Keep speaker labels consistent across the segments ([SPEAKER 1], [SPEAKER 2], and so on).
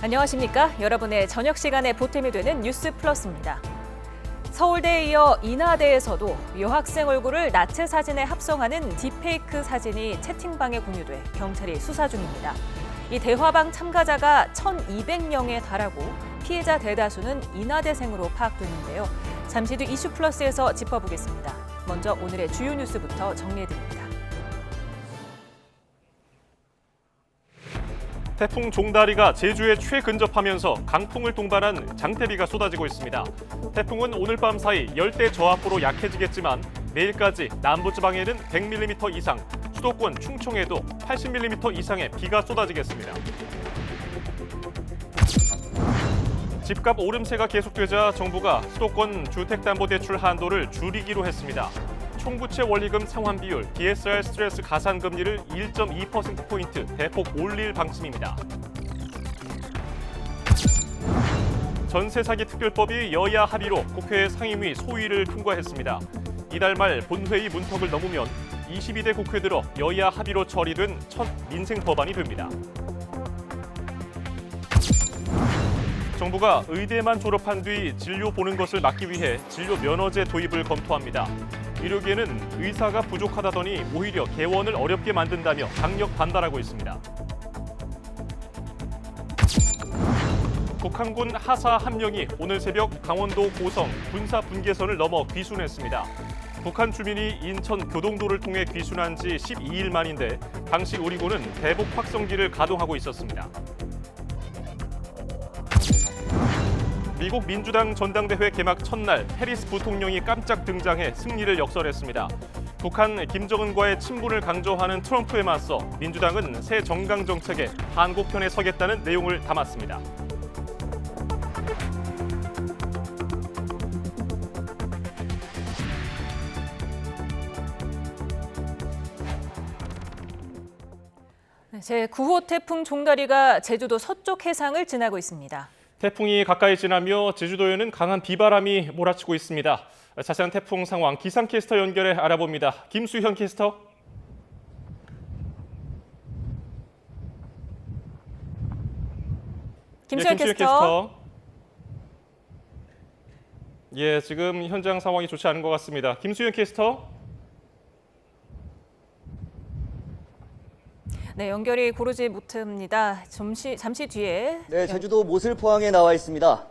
[SPEAKER 1] 안녕하십니까? 여러분의 저녁 시간에 보탬이 되는 뉴스 플러스입니다. 서울대에 이어 인하대에서도 여학생 얼굴을 나체 사진에 합성하는 딥페이크 사진이 채팅방에 공유돼 경찰이 수사 중입니다. 이 대화방 참가자가 1,200명에 달하고 피해자 대다수는 인하대생으로 파악됐는데요. 잠시 뒤 이슈 플러스에서 짚어보겠습니다. 먼저 오늘의 주요 뉴스부터 정리해드립니다.
[SPEAKER 2] 태풍 종다리가 제주에 최근접하면서 강풍을 동반한 장대비가 쏟아지고 있습니다. 태풍은 오늘 밤 사이 열대 저압부로 약해지겠지만 내일까지 남부지방에는 100mm 이상, 수도권 충청에도 80mm 이상의 비가 쏟아지겠습니다. 집값 오름세가 계속되자 정부가 수도권 주택담보대출 한도를 줄이기로 했습니다. 총부채 원리금 상환 비율, DSR 스트레스 가산 금리를 1.2%포인트 대폭 올릴 방침입니다. 전세 사기 특별법이 여야 합의로 국회 상임위 소위를 통과했습니다. 이달 말 본회의 문턱을 넘으면 22대 국회 들어 여야 합의로 처리된 첫 민생 법안이 됩니다. 정부가 의대만 졸업한 뒤 진료 보는 것을 막기 위해 진료 면허제 도입을 검토합니다. 의료계는 의사가 부족하다더니 오히려 개원을 어렵게 만든다며 강력 반발하고 있습니다. 북한군 하사 한 명이 오늘 새벽 강원도 고성 군사 분계선을 넘어 귀순했습니다. 북한 주민이 인천 교동도를 통해 귀순한 지 12일 만인데 당시 우리군은 대북 확성기를 가동하고 있었습니다. 미국 민주당 전당대회 개막 첫날 해리스 부통령이 깜짝 등장해 승리를 역설했습니다. 북한 김정은과의 친분을 강조하는 트럼프에 맞서 민주당은 새 정강 정책에 한국 편에 서겠다는 내용을 담았습니다.
[SPEAKER 1] 제9호 태풍 종다리가 제주도 서쪽 해상을 지나고 있습니다.
[SPEAKER 2] 태풍이 가까이 지나며 제주도에는 강한 비바람이 몰아치고 있습니다. 자세한 태풍 상황 기상캐스터 연결해 알아봅니다. 김수현 캐스터.
[SPEAKER 1] 김수현 캐스터.
[SPEAKER 2] 예, 지금 현장 상황이 좋지 않은 것 같습니다. 김수현 캐스터.
[SPEAKER 1] 네, 연결이 고르지 못합니다. 잠시 뒤에.
[SPEAKER 3] 네, 제주도 모슬포항에 나와 있습니다.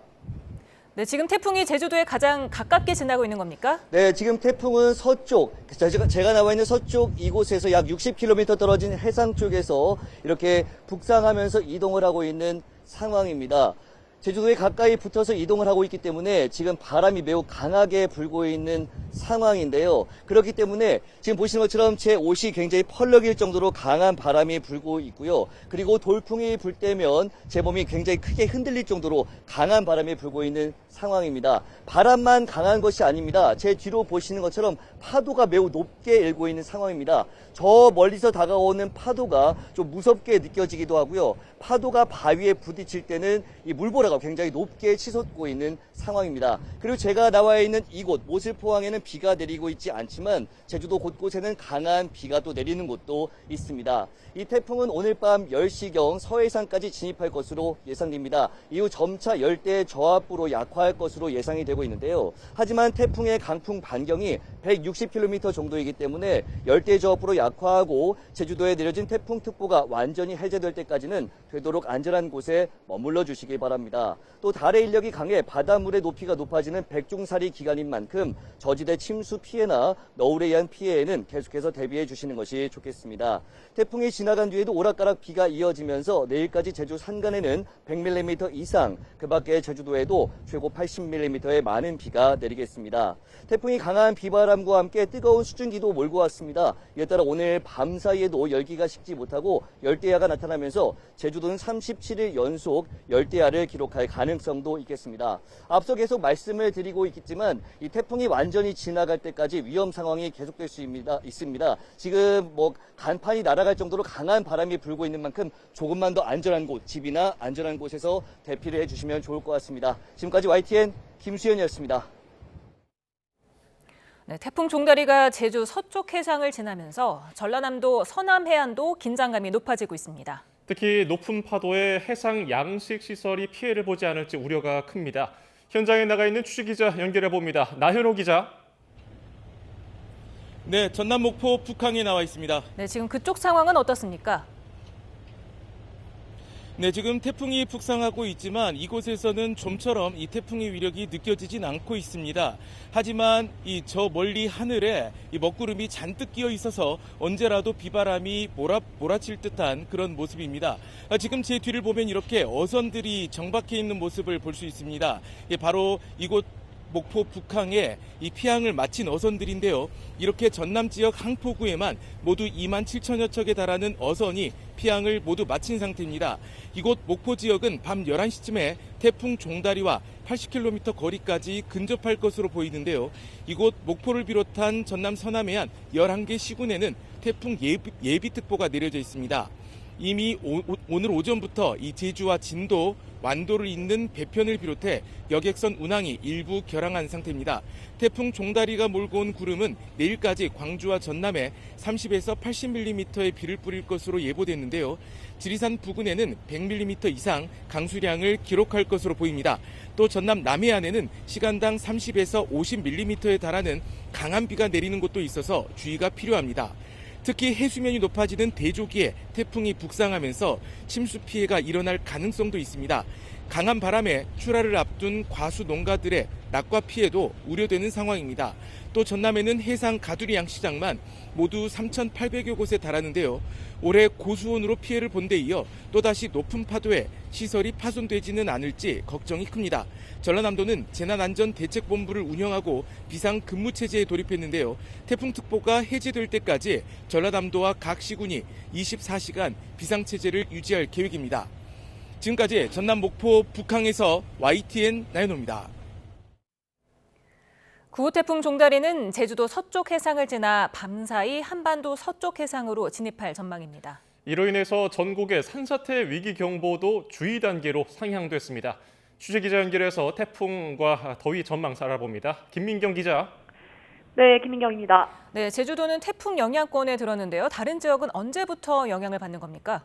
[SPEAKER 1] 네, 지금 태풍이 제주도에 가장 가깝게 지나고 있는 겁니까?
[SPEAKER 3] 네, 지금 태풍은 서쪽, 제가 나와 있는 서쪽 이곳에서 약 60km 떨어진 해상 쪽에서 이렇게 북상하면서 이동을 하고 있는 상황입니다. 제주도에 가까이 붙어서 이동을 하고 있기 때문에 지금 바람이 매우 강하게 불고 있는 상황인데요. 그렇기 때문에 지금 보시는 것처럼 제 옷이 굉장히 펄럭일 정도로 강한 바람이 불고 있고요. 그리고 돌풍이 불 때면 제 몸이 굉장히 크게 흔들릴 정도로 강한 바람이 불고 있는 상황입니다. 바람만 강한 것이 아닙니다. 제 뒤로 보시는 것처럼 파도가 매우 높게 일고 있는 상황입니다. 저 멀리서 다가오는 파도가 좀 무섭게 느껴지기도 하고요. 파도가 바위에 부딪힐 때는 이 물보라가 굉장히 높게 치솟고 있는 상황입니다. 그리고 제가 나와 있는 이곳 모슬포항에는 비가 내리고 있지 않지만 제주도 곳곳에는 강한 비가 또 내리는 곳도 있습니다. 이 태풍은 오늘 밤 10시경 서해상까지 진입할 것으로 예상됩니다. 이후 점차 열대 저압부로 약화할 것으로 예상이 되고 있는데요. 하지만 태풍의 강풍 반경이 160km 정도이기 때문에 열대 저압부로 약화하고 제주도에 내려진 태풍특보가 완전히 해제될 때까지는 되도록 안전한 곳에 머물러 주시기 바랍니다. 또 달의 인력이 강해 바닷물의 높이가 높아지는 백중살이 기간인 만큼 저지대 침수 피해나 너울에 의한 피해에는 계속해서 대비해 주시는 것이 좋겠습니다. 태풍이 지나간 뒤에도 오락가락 비가 이어지면서 내일까지 제주 산간에는 100mm 이상, 그 밖에 제주도에도 최고 80mm의 많은 비가 내리겠습니다. 태풍이 강한 비바람과 함께 뜨거운 수증기도 몰고 왔습니다. 이에 따라 오늘 밤 사이에도 열기가 식지 못하고 열대야가 나타나면서 제주도는 37일 연속 열대야를 기록할 가능성도 있겠습니다. 앞서 계속 말씀을 드리고 있겠지만 이 태풍이 완전히 지나갈 때까지 위험 상황이 계속될 수 있습니다. 지금 간판이 날아갈 정도로 강한 바람이 불고 있는 만큼 조금만 더 안전한 곳, 집이나 안전한 곳에서 대피를 해주시면 좋을 것 같습니다. 지금까지 YTN 김수현이었습니다.
[SPEAKER 1] 네, 태풍 종다리가 제주 서쪽 해상을 지나면서 전라남도 서남 해안도 긴장감이 높아지고 있습니다.
[SPEAKER 2] 특히 높은 파도에 해상 양식 시설이 피해를 보지 않을지 우려가 큽니다. 현장에 나가 있는 취재기자 연결해 봅니다. 나현호 기자.
[SPEAKER 4] 네, 전남 목포 북항에 나와 있습니다.
[SPEAKER 1] 네, 지금 그쪽 상황은 어떻습니까?
[SPEAKER 4] 네, 지금 태풍이 북상하고 있지만 이곳에서는 좀처럼 이 태풍의 위력이 느껴지진 않고 있습니다. 하지만 저 멀리 하늘에 이 먹구름이 잔뜩 끼어 있어서 언제라도 비바람이 몰아칠 듯한 그런 모습입니다. 지금 제 뒤를 보면 이렇게 어선들이 정박해 있는 모습을 볼 수 있습니다. 바로 이곳 목포 북항에 이 피항을 마친 어선들인데요. 이렇게 전남 지역 항포구에만 모두 2만 7천여 척에 달하는 어선이 피항을 모두 마친 상태입니다. 이곳 목포 지역은 밤 11시쯤에 태풍 종다리와 80km 거리까지 근접할 것으로 보이는데요. 이곳 목포를 비롯한 전남 서남해안 11개 시군에는 태풍 예비특보가 내려져 있습니다. 이미 오늘 오전부터 이 제주와 진도, 완도를 잇는 배편을 비롯해 여객선 운항이 일부 결항한 상태입니다. 태풍 종다리가 몰고 온 구름은 내일까지 광주와 전남에 30에서 80mm의 비를 뿌릴 것으로 예보됐는데요. 지리산 부근에는 100mm 이상 강수량을 기록할 것으로 보입니다. 또 전남 남해안에는 시간당 30에서 50mm에 달하는 강한 비가 내리는 곳도 있어서 주의가 필요합니다. 특히 해수면이 높아지는 대조기에 태풍이 북상하면서 침수 피해가 일어날 가능성도 있습니다. 강한 바람에 출하를 앞둔 과수 농가들의 낙과 피해도 우려되는 상황입니다. 또 전남에는 해상 가두리 양시장만 모두 3,800여 곳에 달하는데요. 올해 고수온으로 피해를 본 데 이어 또다시 높은 파도에 시설이 파손되지는 않을지 걱정이 큽니다. 전라남도는 재난안전대책본부를 운영하고 비상근무체제에 돌입했는데요. 태풍특보가 해제될 때까지 전라남도와 각 시군이 24시간 비상체제를 유지할 계획입니다. 지금까지 전남 목포 북항에서 YTN 나연호입니다.
[SPEAKER 1] 9호 태풍 종다리는 제주도 서쪽 해상을 지나 밤사이 한반도 서쪽 해상으로 진입할 전망입니다.
[SPEAKER 2] 이로 인해서 전국의 산사태 위기 경보도 주의 단계로 상향됐습니다. 취재기자 연결해서 태풍과 더위 전망 알아봅니다. 김민경 기자.
[SPEAKER 5] 네, 김민경입니다.
[SPEAKER 1] 네, 제주도는 태풍 영향권에 들었는데요. 다른 지역은 언제부터 영향을 받는 겁니까?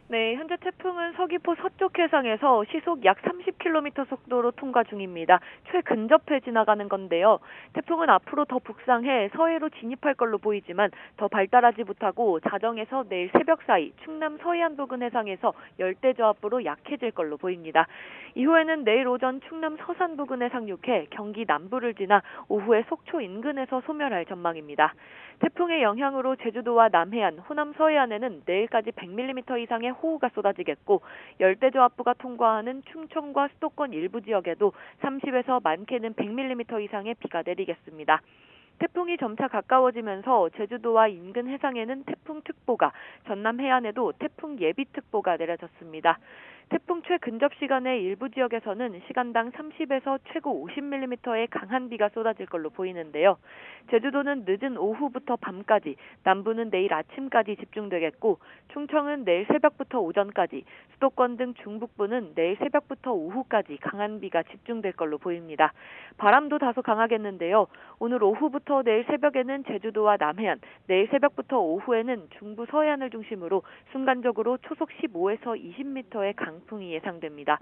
[SPEAKER 5] 네, 현재 태풍은 서귀포 서쪽 해상에서 시속 약 30km 속도로 통과 중입니다. 최근접해 지나가는 건데요. 태풍은 앞으로 더 북상해 서해로 진입할 걸로 보이지만 더 발달하지 못하고 자정에서 내일 새벽 사이 충남 서해안 부근 해상에서 열대저압부로 약해질 걸로 보입니다. 이후에는 내일 오전 충남 서산 부근에 상륙해 경기 남부를 지나 오후에 속초 인근에서 소멸할 전망입니다. 태풍의 영향으로 제주도와 남해안, 호남 서해안에는 내일까지 100mm 이상의 호우가 쏟아지겠고 열대저압부가 통과하는 충청과 수도권 일부 지역에도 30에서 많게는 100mm 이상의 비가 내리겠습니다. 태풍이 점차 가까워지면서 제주도와 인근 해상에는 태풍특보가, 전남 해안에도 태풍 예비특보가 내려졌습니다. 태풍 최근접 시간에 일부 지역에서는 시간당 30에서 최고 50mm의 강한 비가 쏟아질 걸로 보이는데요. 제주도는 늦은 오후부터 밤까지, 남부는 내일 아침까지 집중되겠고 충청은 내일 새벽부터 오전까지, 수도권 등 중북부는 내일 새벽부터 오후까지 강한 비가 집중될 걸로 보입니다. 바람도 다소 강하겠는데요. 오늘 오후부터 내일 새벽에는 제주도와 남해안, 내일 새벽부터 오후에는 중부 서해안을 중심으로 순간적으로 초속 15에서 20m의 강풍이 예상됩니다.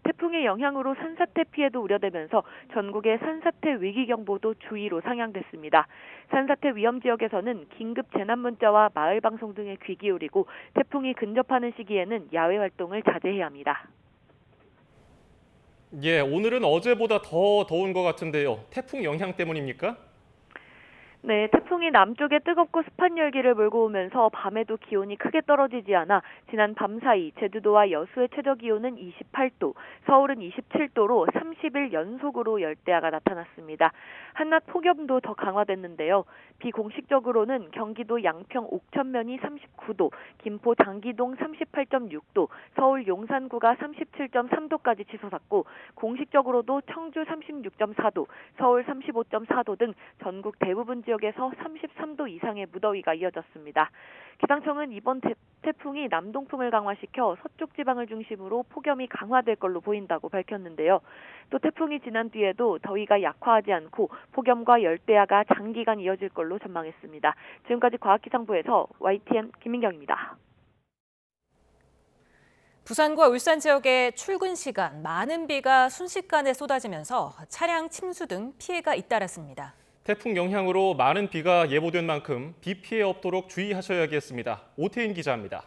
[SPEAKER 5] 태풍의 영향으로 산사태 피해도 우려되면서 전국의 산사태 위기경보도 주의로 상향됐습니다. 산사태 위험 지역에서는 긴급 재난문자와 마을방송 등에 귀 기울이고 태풍이 근접하는 시기에는 야외 활동을 자제해야 합니다.
[SPEAKER 2] 예, 오늘은 어제보다 더 더운 것 같은데요. 태풍 영향 때문입니까?
[SPEAKER 5] 네, 태풍이 남쪽에 뜨겁고 습한 열기를 몰고 오면서 밤에도 기온이 크게 떨어지지 않아 지난 밤 사이 제주도와 여수의 최저 기온은 28도, 서울은 27도로 30일 연속으로 열대야가 나타났습니다. 한낮 폭염도 더 강화됐는데요. 비공식적으로는 경기도 양평 옥천면이 39도, 김포 당기동 38.6도, 서울 용산구가 37.3도까지 치솟았고 공식적으로도 청주 36.4도, 서울 35.4도 등 전국 대부분 지역에서 33도 이상의 무더위가 이어졌습니다. 기상청은 이번 태풍이 남동풍을 강화시켜 서쪽 지방을 중심으로 폭염이 강화될 걸로 보인다고 밝혔는데요. 또 태풍이 지난 뒤에도 더위가 약화하지 않고 폭염과 열대야가 장기간 이어질 걸로 전망했습니다. 지금까지 과학기상부에서 YTN 김민경입니다.
[SPEAKER 1] 부산과 울산 지역의 출근 시간 많은 비가 순식간에 쏟아지면서 차량 침수 등 피해가 잇따랐습니다.
[SPEAKER 2] 태풍 영향으로 많은 비가 예보된 만큼 비 피해 없도록 주의하셔야겠습니다. 오태인 기자입니다.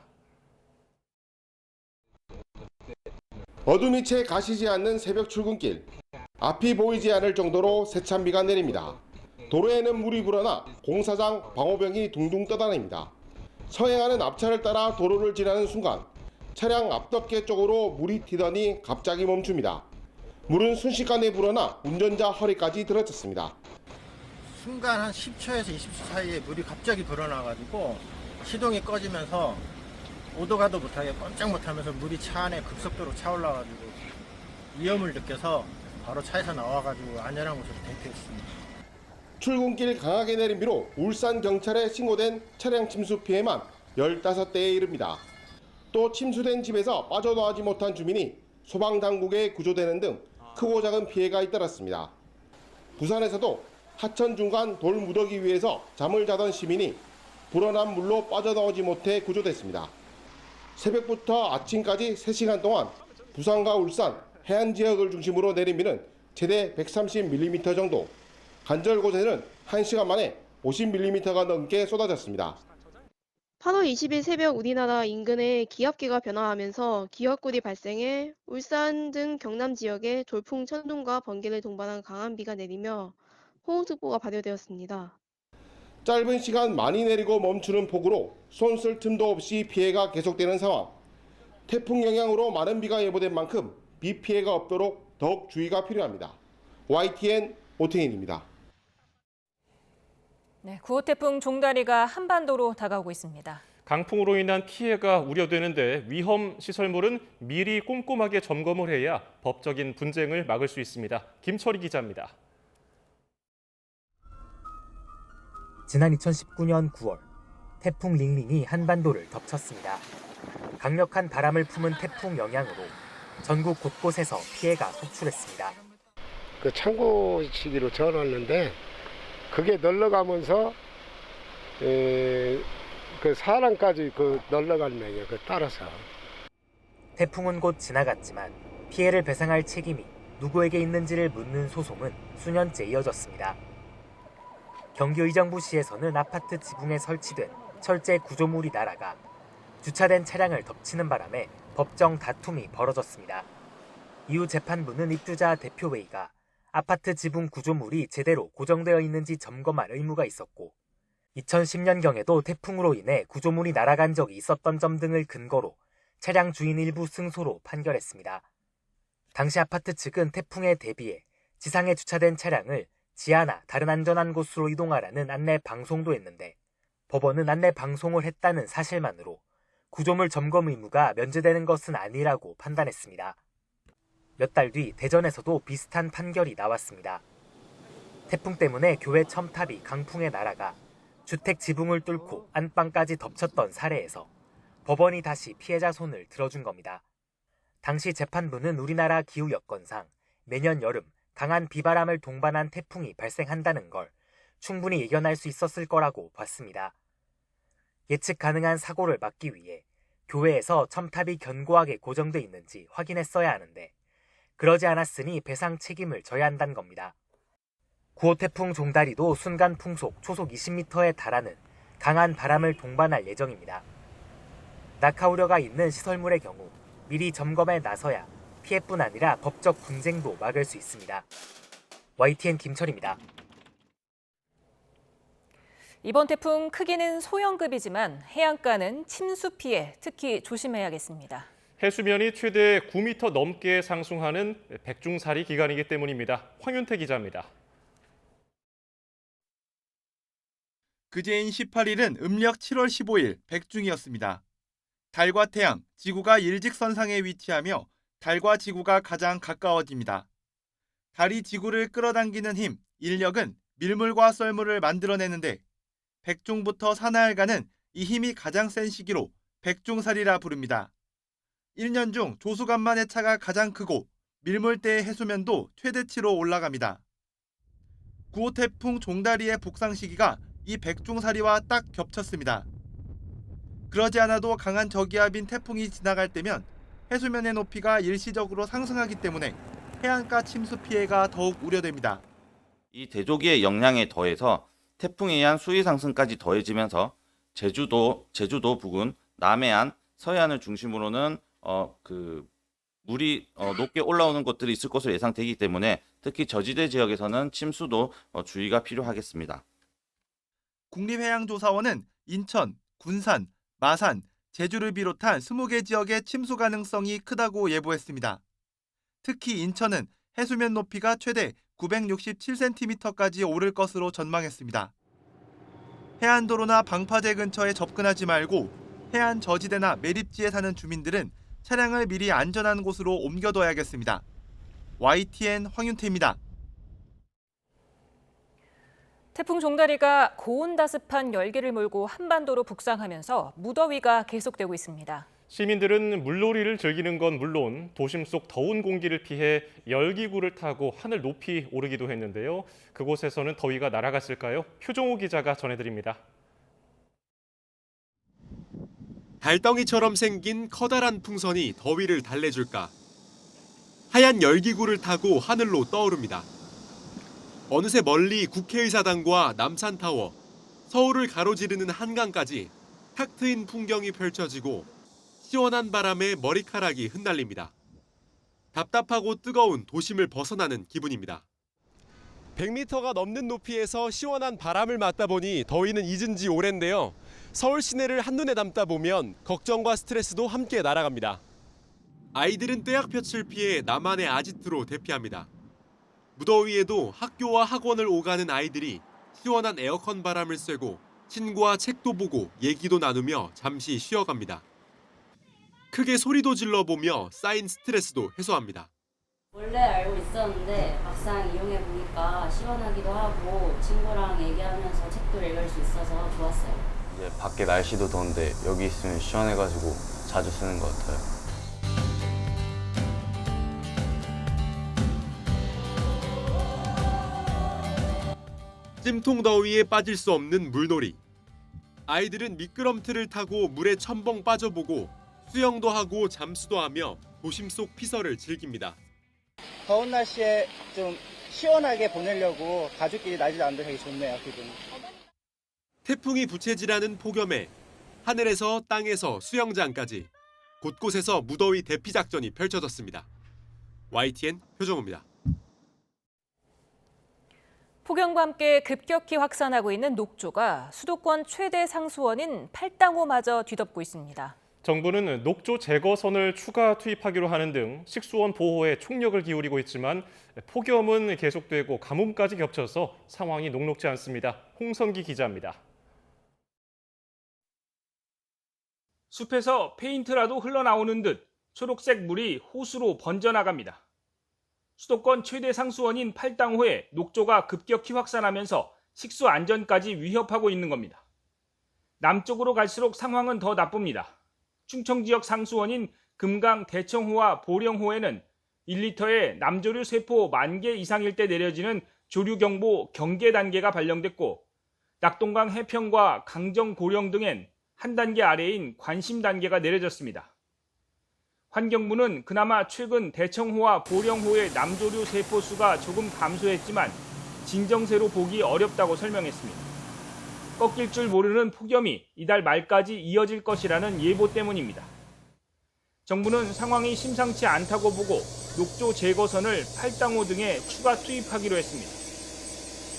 [SPEAKER 6] 어둠이 채 가시지 않는 새벽 출근길. 앞이 보이지 않을 정도로 세찬 비가 내립니다. 도로에는 물이 불어나 공사장 방호벽이 둥둥 떠다닙니다. 서행하는 앞차를 따라 도로를 지나는 순간 차량 앞덮개 쪽으로 물이 튀더니 갑자기 멈춥니다. 물은 순식간에 불어나 운전자 허리까지 들어찼습니다.
[SPEAKER 7] 순간 한 10초에서 20초 사이에 물이 갑자기 불어나가지고 시동이 꺼지면서 오도 가도 못하게 꼼짝 못하면서 물이 차 안에 급속도로 차올라가지고 위험을 느껴서 바로 차에서 나와가지고 안전한 곳으로 대피했습니다.
[SPEAKER 6] 출근길 강하게 내린 비로 울산 경찰에 신고된 차량 침수 피해만 15대에 이릅니다. 또 침수된 집에서 빠져나오지 못한 주민이 소방당국에 구조되는 등 크고 작은 피해가 잇따랐습니다. 부산에서도 하천 중간 돌 무더기 위에서 잠을 자던 시민이 불어난 물로 빠져나오지 못해 구조됐습니다. 새벽부터 아침까지 3시간 동안 부산과 울산 해안 지역을 중심으로 내린 비는 최대 130mm 정도, 간절 곳에는 1시간 만에 50mm가 넘게 쏟아졌습니다.
[SPEAKER 8] 8월 20일 새벽 우리나라 인근에 기압계가 변화하면서 기압골이 발생해 울산 등 경남 지역에 돌풍, 천둥과 번개를 동반한 강한 비가 내리며 호우특보가 발효되었습니다.
[SPEAKER 6] 짧은 시간 많이 내리고 멈추는 폭우로 손 쓸 틈도 없이 피해가 계속되는 상황. 태풍 영향으로 많은 비가 예보된 만큼 비 피해가 없도록 더욱 주의가 필요합니다. YTN 오태인입니다.
[SPEAKER 1] 네, 9호 태풍 종다리가 한반도로 다가오고 있습니다.
[SPEAKER 2] 강풍으로 인한 피해가 우려되는데 위험 시설물은 미리 꼼꼼하게 점검을 해야 법적인 분쟁을 막을 수 있습니다. 김철희 기자입니다.
[SPEAKER 9] 지난 2019년 9월 태풍 링링이 한반도를 덮쳤습니다. 강력한 바람을 품은 태풍 영향으로 전국 곳곳에서 피해가 속출했습니다.
[SPEAKER 10] 그 창고 시기로 전왔는데 그게 널러가면서 그 사람까지 널러간 거예요. 따라서.
[SPEAKER 9] 태풍은 곧 지나갔지만 피해를 배상할 책임이 누구에게 있는지를 묻는 소송은 수년째 이어졌습니다. 경기 의정부시에서는 아파트 지붕에 설치된 철제 구조물이 날아가 주차된 차량을 덮치는 바람에 법정 다툼이 벌어졌습니다. 이후 재판부는 입주자 대표회의가 아파트 지붕 구조물이 제대로 고정되어 있는지 점검할 의무가 있었고 2010년경에도 태풍으로 인해 구조물이 날아간 적이 있었던 점 등을 근거로 차량 주인 일부 승소로 판결했습니다. 당시 아파트 측은 태풍에 대비해 지상에 주차된 차량을 지하나 다른 안전한 곳으로 이동하라는 안내 방송도 했는데 법원은 안내 방송을 했다는 사실만으로 구조물 점검 의무가 면제되는 것은 아니라고 판단했습니다. 몇 달 뒤 대전에서도 비슷한 판결이 나왔습니다. 태풍 때문에 교회 첨탑이 강풍에 날아가 주택 지붕을 뚫고 안방까지 덮쳤던 사례에서 법원이 다시 피해자 손을 들어준 겁니다. 당시 재판부는 우리나라 기후 여건상 매년 여름 강한 비바람을 동반한 태풍이 발생한다는 걸 충분히 예견할 수 있었을 거라고 봤습니다. 예측 가능한 사고를 막기 위해 교회에서 첨탑이 견고하게 고정돼 있는지 확인했어야 하는데 그러지 않았으니 배상 책임을 져야 한다는 겁니다. 9호 태풍 종다리도 순간 풍속 초속 20m에 달하는 강한 바람을 동반할 예정입니다. 낙하 우려가 있는 시설물의 경우 미리 점검에 나서야 피해뿐 아니라 법적 분쟁도 막을 수 있습니다. YTN 김철입니다.
[SPEAKER 1] 이번 태풍 크기는 소형급이지만 해안가는 침수 피해 특히 조심해야겠습니다.
[SPEAKER 2] 해수면이 최대 9m 넘게 상승하는 백중사리 기간이기 때문입니다. 황윤태 기자입니다.
[SPEAKER 11] 그제인 18일은 음력 7월 15일 백중이었습니다. 달과 태양, 지구가 일직선상에 위치하며 달과 지구가 가장 가까워집니다. 달이 지구를 끌어당기는 힘, 인력은 밀물과 썰물을 만들어내는데 백중부터 사나흘간은 이 힘이 가장 센 시기로 백중사리라 부릅니다. 1년 중 조수간만의 차가 가장 크고 밀물대의 해수면도 최대치로 올라갑니다. 9호 태풍 종다리의 북상 시기가 이 백중사리와 딱 겹쳤습니다. 그러지 않아도 강한 저기압인 태풍이 지나갈 때면 해수면의 높이가 일시적으로 상승하기 때문에 해안가 침수 피해가 더욱 우려됩니다.
[SPEAKER 12] 이 대조기의 영향에 더해서 태풍에 의한 수위 상승까지 더해지면서 제주도 부근, 남해안, 서해안을 중심으로는 물이 높게 올라오는 곳들이 있을 것으로 예상되기 때문에 특히 저지대 지역에서는 침수도 주의가 필요하겠습니다.
[SPEAKER 11] 국립해양조사원은 인천, 군산, 마산, 제주를 비롯한 20개 지역의 침수 가능성이 크다고 예보했습니다. 특히 인천은 해수면 높이가 최대 967cm까지 오를 것으로 전망했습니다. 해안도로나 방파제 근처에 접근하지 말고 해안 저지대나 매립지에 사는 주민들은 차량을 미리 안전한 곳으로 옮겨둬야겠습니다. YTN 황윤태입니다.
[SPEAKER 1] 태풍 종다리가 고온다습한 열기를 몰고 한반도로 북상하면서 무더위가 계속되고 있습니다.
[SPEAKER 2] 시민들은 물놀이를 즐기는 건 물론 도심 속 더운 공기를 피해 열기구를 타고 하늘 높이 오르기도 했는데요. 그곳에서는 더위가 날아갔을까요? 표종호 기자가 전해드립니다.
[SPEAKER 13] 달덩이처럼 생긴 커다란 풍선이 더위를 달래줄까? 하얀 열기구를 타고 하늘로 떠오릅니다. 어느새 멀리 국회의사당과 남산타워, 서울을 가로지르는 한강까지 탁 트인 풍경이 펼쳐지고 시원한 바람에 머리카락이 흩날립니다. 답답하고 뜨거운 도심을 벗어나는 기분입니다. 100m가 넘는 높이에서 시원한 바람을 맞다 보니 더위는 잊은 지 오랜데요. 서울 시내를 한눈에 담다 보면 걱정과 스트레스도 함께 날아갑니다. 아이들은 떼약볕을 피해 나만의 아지트로 대피합니다. 무더위에도 학교와 학원을 오가는 아이들이 시원한 에어컨 바람을 쐬고 친구와 책도 보고 얘기도 나누며 잠시 쉬어갑니다. 크게 소리도 질러보며 쌓인 스트레스도 해소합니다.
[SPEAKER 14] 원래 알고 있었는데 막상 이용해보니까 시원하기도 하고 친구랑 얘기하면서 책도 읽을 수 있어서 좋았어요.
[SPEAKER 15] 이제 밖에 날씨도 더운데 여기 있으면 시원해가지고 자주 쓰는 것 같아요.
[SPEAKER 13] 찜통 더위에 빠질 수 없는 물놀이. 아이들은 미끄럼틀을 타고 물에 첨벙 빠져보고 수영도 하고 잠수도 하며 도심 속 피서를 즐깁니다.
[SPEAKER 16] 더운 날씨에 좀 시원하게 보내려고 가족끼리 날씨도 안 되게 좋네요, 기분.
[SPEAKER 13] 태풍이 부채질하는 폭염에 하늘에서 땅에서 수영장까지 곳곳에서 무더위 대피 작전이 펼쳐졌습니다. YTN 표정호입니다.
[SPEAKER 1] 폭염과 함께 급격히 확산하고 있는 녹조가 수도권 최대 상수원인 팔당호마저 뒤덮고 있습니다.
[SPEAKER 2] 정부는 녹조 제거선을 추가 투입하기로 하는 등 식수원 보호에 총력을 기울이고 있지만 폭염은 계속되고 가뭄까지 겹쳐서 상황이 녹록지 않습니다. 홍성기 기자입니다.
[SPEAKER 17] 숲에서 페인트라도 흘러나오는 듯 초록색 물이 호수로 번져나갑니다. 수도권 최대 상수원인 팔당호에 녹조가 급격히 확산하면서 식수 안전까지 위협하고 있는 겁니다. 남쪽으로 갈수록 상황은 더 나쁩니다. 충청 지역 상수원인 금강 대청호와 보령호에는 1리터에 남조류 세포 10,000개 이상일 때 내려지는 조류경보 경계 단계가 발령됐고 낙동강 해평과 강정 고령 등엔 한 단계 아래인 관심 단계가 내려졌습니다. 환경부는 그나마 최근 대청호와 보령호의 남조류 세포 수가 조금 감소했지만 진정세로 보기 어렵다고 설명했습니다. 꺾일 줄 모르는 폭염이 이달 말까지 이어질 것이라는 예보 때문입니다. 정부는 상황이 심상치 않다고 보고 녹조 제거선을 팔당호 등에 추가 투입하기로 했습니다.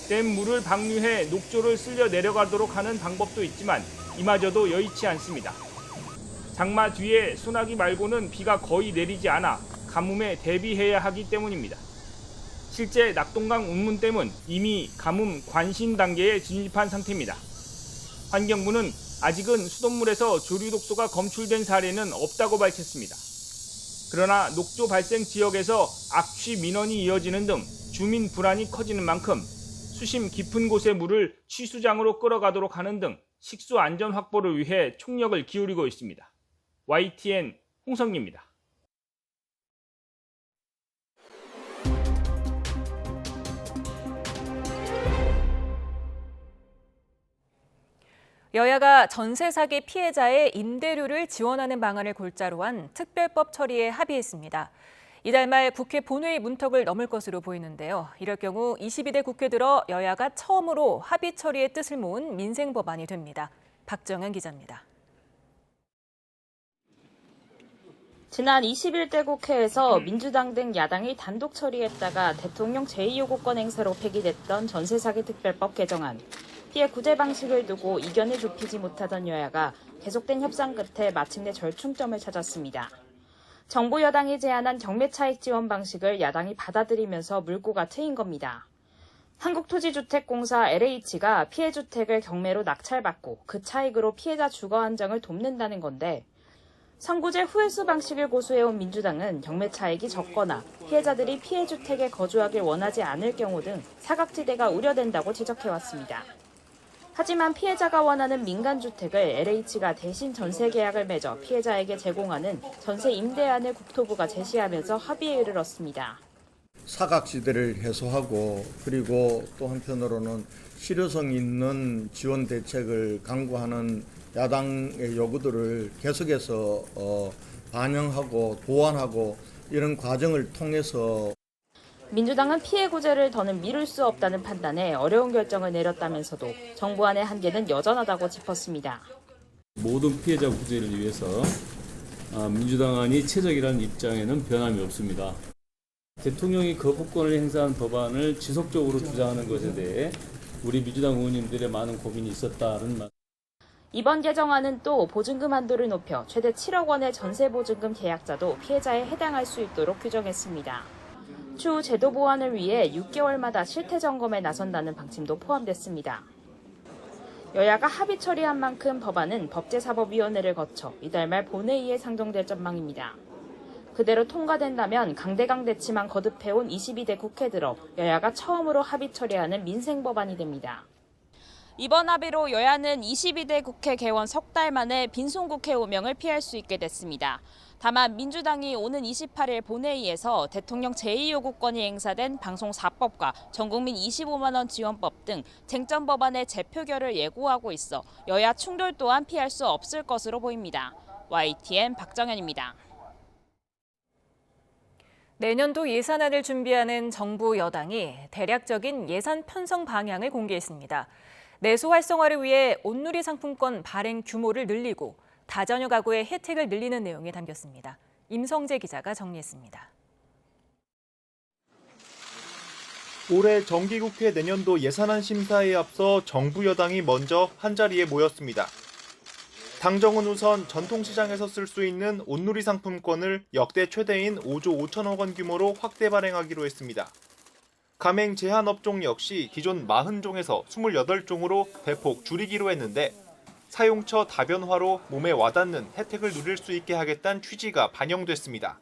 [SPEAKER 17] 댐 물을 방류해 녹조를 쓸려 내려가도록 하는 방법도 있지만 이마저도 여의치 않습니다. 장마 뒤에 소나기 말고는 비가 거의 내리지 않아 가뭄에 대비해야 하기 때문입니다. 실제 낙동강 운문댐은 이미 가뭄 관신 단계에 진입한 상태입니다. 환경부는 아직은 수돗물에서 조류 독소가 검출된 사례는 없다고 밝혔습니다. 그러나 녹조 발생 지역에서 악취 민원이 이어지는 등 주민 불안이 커지는 만큼 수심 깊은 곳의 물을 취수장으로 끌어가도록 하는 등 식수 안전 확보를 위해 총력을 기울이고 있습니다. YTN 홍성기입니다.
[SPEAKER 1] 여야가 전세 사기 피해자의 임대료를 지원하는 방안을 골자로 한 특별법 처리에 합의했습니다. 이달 말 국회 본회의 문턱을 넘을 것으로 보이는데요. 이럴 경우 22대 국회 들어 여야가 처음으로 합의 처리의 뜻을 모은 민생 법안이 됩니다. 박정현 기자입니다.
[SPEAKER 18] 지난 21대 국회에서 민주당 등 야당이 단독 처리했다가 대통령 제2요구권 행사로 폐기됐던 전세 사기 특별법 개정안. 피해 구제 방식을 두고 이견을 좁히지 못하던 여야가 계속된 협상 끝에 마침내 절충점을 찾았습니다. 정부 여당이 제안한 경매 차익 지원 방식을 야당이 받아들이면서 물꼬가 트인 겁니다. 한국토지주택공사 LH가 피해 주택을 경매로 낙찰받고 그 차익으로 피해자 주거 안정을 돕는다는 건데 선구제 후회수 방식을 고수해온 민주당은 경매 차익이 적거나 피해자들이 피해 주택에 거주하길 원하지 않을 경우 등 사각지대가 우려된다고 지적해왔습니다. 하지만 피해자가 원하는 민간주택을 LH가 대신 전세 계약을 맺어 피해자에게 제공하는 전세 임대안을 국토부가 제시하면서 합의에 이르렀습니다.
[SPEAKER 19] 사각지대를 해소하고 그리고 또 한편으로는 실효성 있는 지원 대책을 강구하는 야당의 요구들을 계속해서 반영하고 보완하고 이런 과정을 통해서
[SPEAKER 18] 민주당은 피해 구제를 더는 미룰 수 없다는 판단에 어려운 결정을 내렸다면서도 정부안의 한계는 여전하다고 짚었습니다.
[SPEAKER 20] 모든 피해자 구제를 위해서 민주당안이 최적이라는 입장에는 변함이 없습니다. 대통령이 거부권을 행사한 법안을 지속적으로 주장하는 것에 대해 우리 민주당 의원님들의 많은 고민이 있었다는 말.
[SPEAKER 18] 이번 개정안은 또 보증금 한도를 높여 최대 7억 원의 전세보증금 계약자도 피해자에 해당할 수 있도록 규정했습니다. 추후 제도 보완을 위해 6개월마다 실태 점검에 나선다는 방침도 포함됐습니다. 여야가 합의 처리한 만큼 법안은 법제사법위원회를 거쳐 이달 말 본회의에 상정될 전망입니다. 그대로 통과된다면 강대강 대치만 거듭해온 22대 국회 들어 여야가 처음으로 합의 처리하는 민생 법안이 됩니다. 이번 합의로 여야는 22대 국회 개원 석 달 만에 빈손국회 오명을 피할 수 있게 됐습니다. 다만 민주당이 오는 28일 본회의에서 대통령 제2요구권이 행사된 방송 4법과 전국민 25만 원 지원법 등 쟁점 법안의 재표결을 예고하고 있어 여야 충돌 또한 피할 수 없을 것으로 보입니다. YTN 박정현입니다.
[SPEAKER 1] 내년도 예산안을 준비하는 정부 여당이 대략적인 예산 편성 방향을 공개했습니다. 내수 활성화를 위해 온누리 상품권 발행 규모를 늘리고 다자녀 가구의 혜택을 늘리는 내용이 담겼습니다. 임성재 기자가 정리했습니다.
[SPEAKER 21] 올해 정기국회 내년도 예산안 심사에 앞서 정부 여당이 먼저 한자리에 모였습니다. 당정은 우선 전통시장에서 쓸 수 있는 온누리 상품권을 역대 최대인 5조 5천억 원 규모로 확대 발행하기로 했습니다. 가맹 제한 업종 역시 기존 40종에서 28종으로 대폭 줄이기로 했는데 사용처 다변화로 몸에 와닿는 혜택을 누릴 수 있게 하겠다는 취지가 반영됐습니다.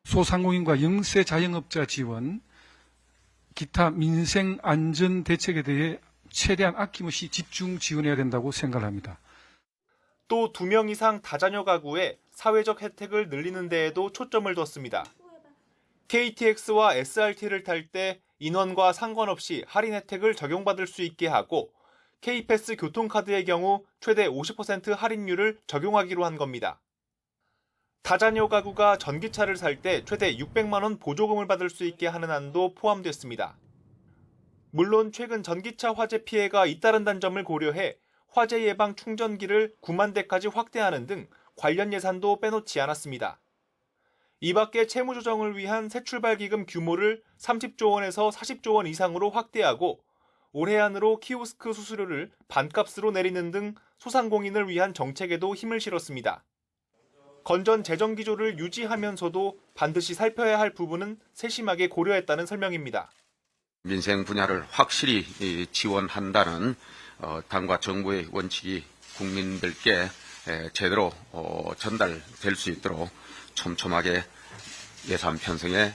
[SPEAKER 22] 소상공인과 영세 자영업자 지원, 기타 민생 안전 대책에 대해 최대한 아낌없이 집중 지원해야 된다고 생각합니다.
[SPEAKER 21] 또 2명 이상 다자녀 가구의 사회적 혜택을 늘리는 데에도 초점을 뒀습니다. KTX와 SRT를 탈 때 인원과 상관없이 할인 혜택을 적용받을 수 있게 하고 K패스 교통카드의 경우 최대 50% 할인율을 적용하기로 한 겁니다. 다자녀 가구가 전기차를 살 때 최대 600만 원 보조금을 받을 수 있게 하는 안도 포함됐습니다. 물론 최근 전기차 화재 피해가 잇따른다는 점을 고려해 화재 예방 충전기를 9만 대까지 확대하는 등 관련 예산도 빼놓지 않았습니다. 이 밖에 채무 조정을 위한 새출발기금 규모를 30조 원에서 40조 원 이상으로 확대하고 올해 안으로 키오스크 수수료를 반값으로 내리는 등 소상공인을 위한 정책에도 힘을 실었습니다. 건전 재정 기조를 유지하면서도 반드시 살펴야 할 부분은 세심하게 고려했다는 설명입니다.
[SPEAKER 23] 민생 분야를 확실히 지원한다는 당과 정부의 원칙이 국민들께 제대로 전달될 수 있도록 촘촘하게 예산 편성에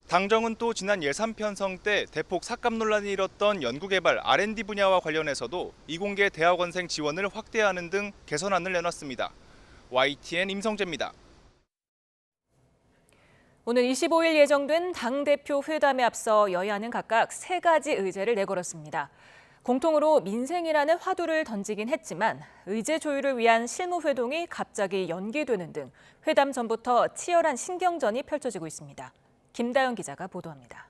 [SPEAKER 21] 당정은 또 지난 예산 편성 때 대폭 삭감 논란이 일었던 연구개발 R&D 분야와 관련해서도 이공계 대학원생 지원을 확대하는 등 개선안을 내놨습니다. YTN 임성재입니다.
[SPEAKER 1] 오늘 25일 예정된 당대표 회담에 앞서 여야는 각각 3가지 의제를 내걸었습니다. 공통으로 민생이라는 화두를 던지긴 했지만 의제 조율을 위한 실무회동이 갑자기 연기되는 등 회담 전부터 치열한 신경전이 펼쳐지고 있습니다. 김다연 기자가 보도합니다.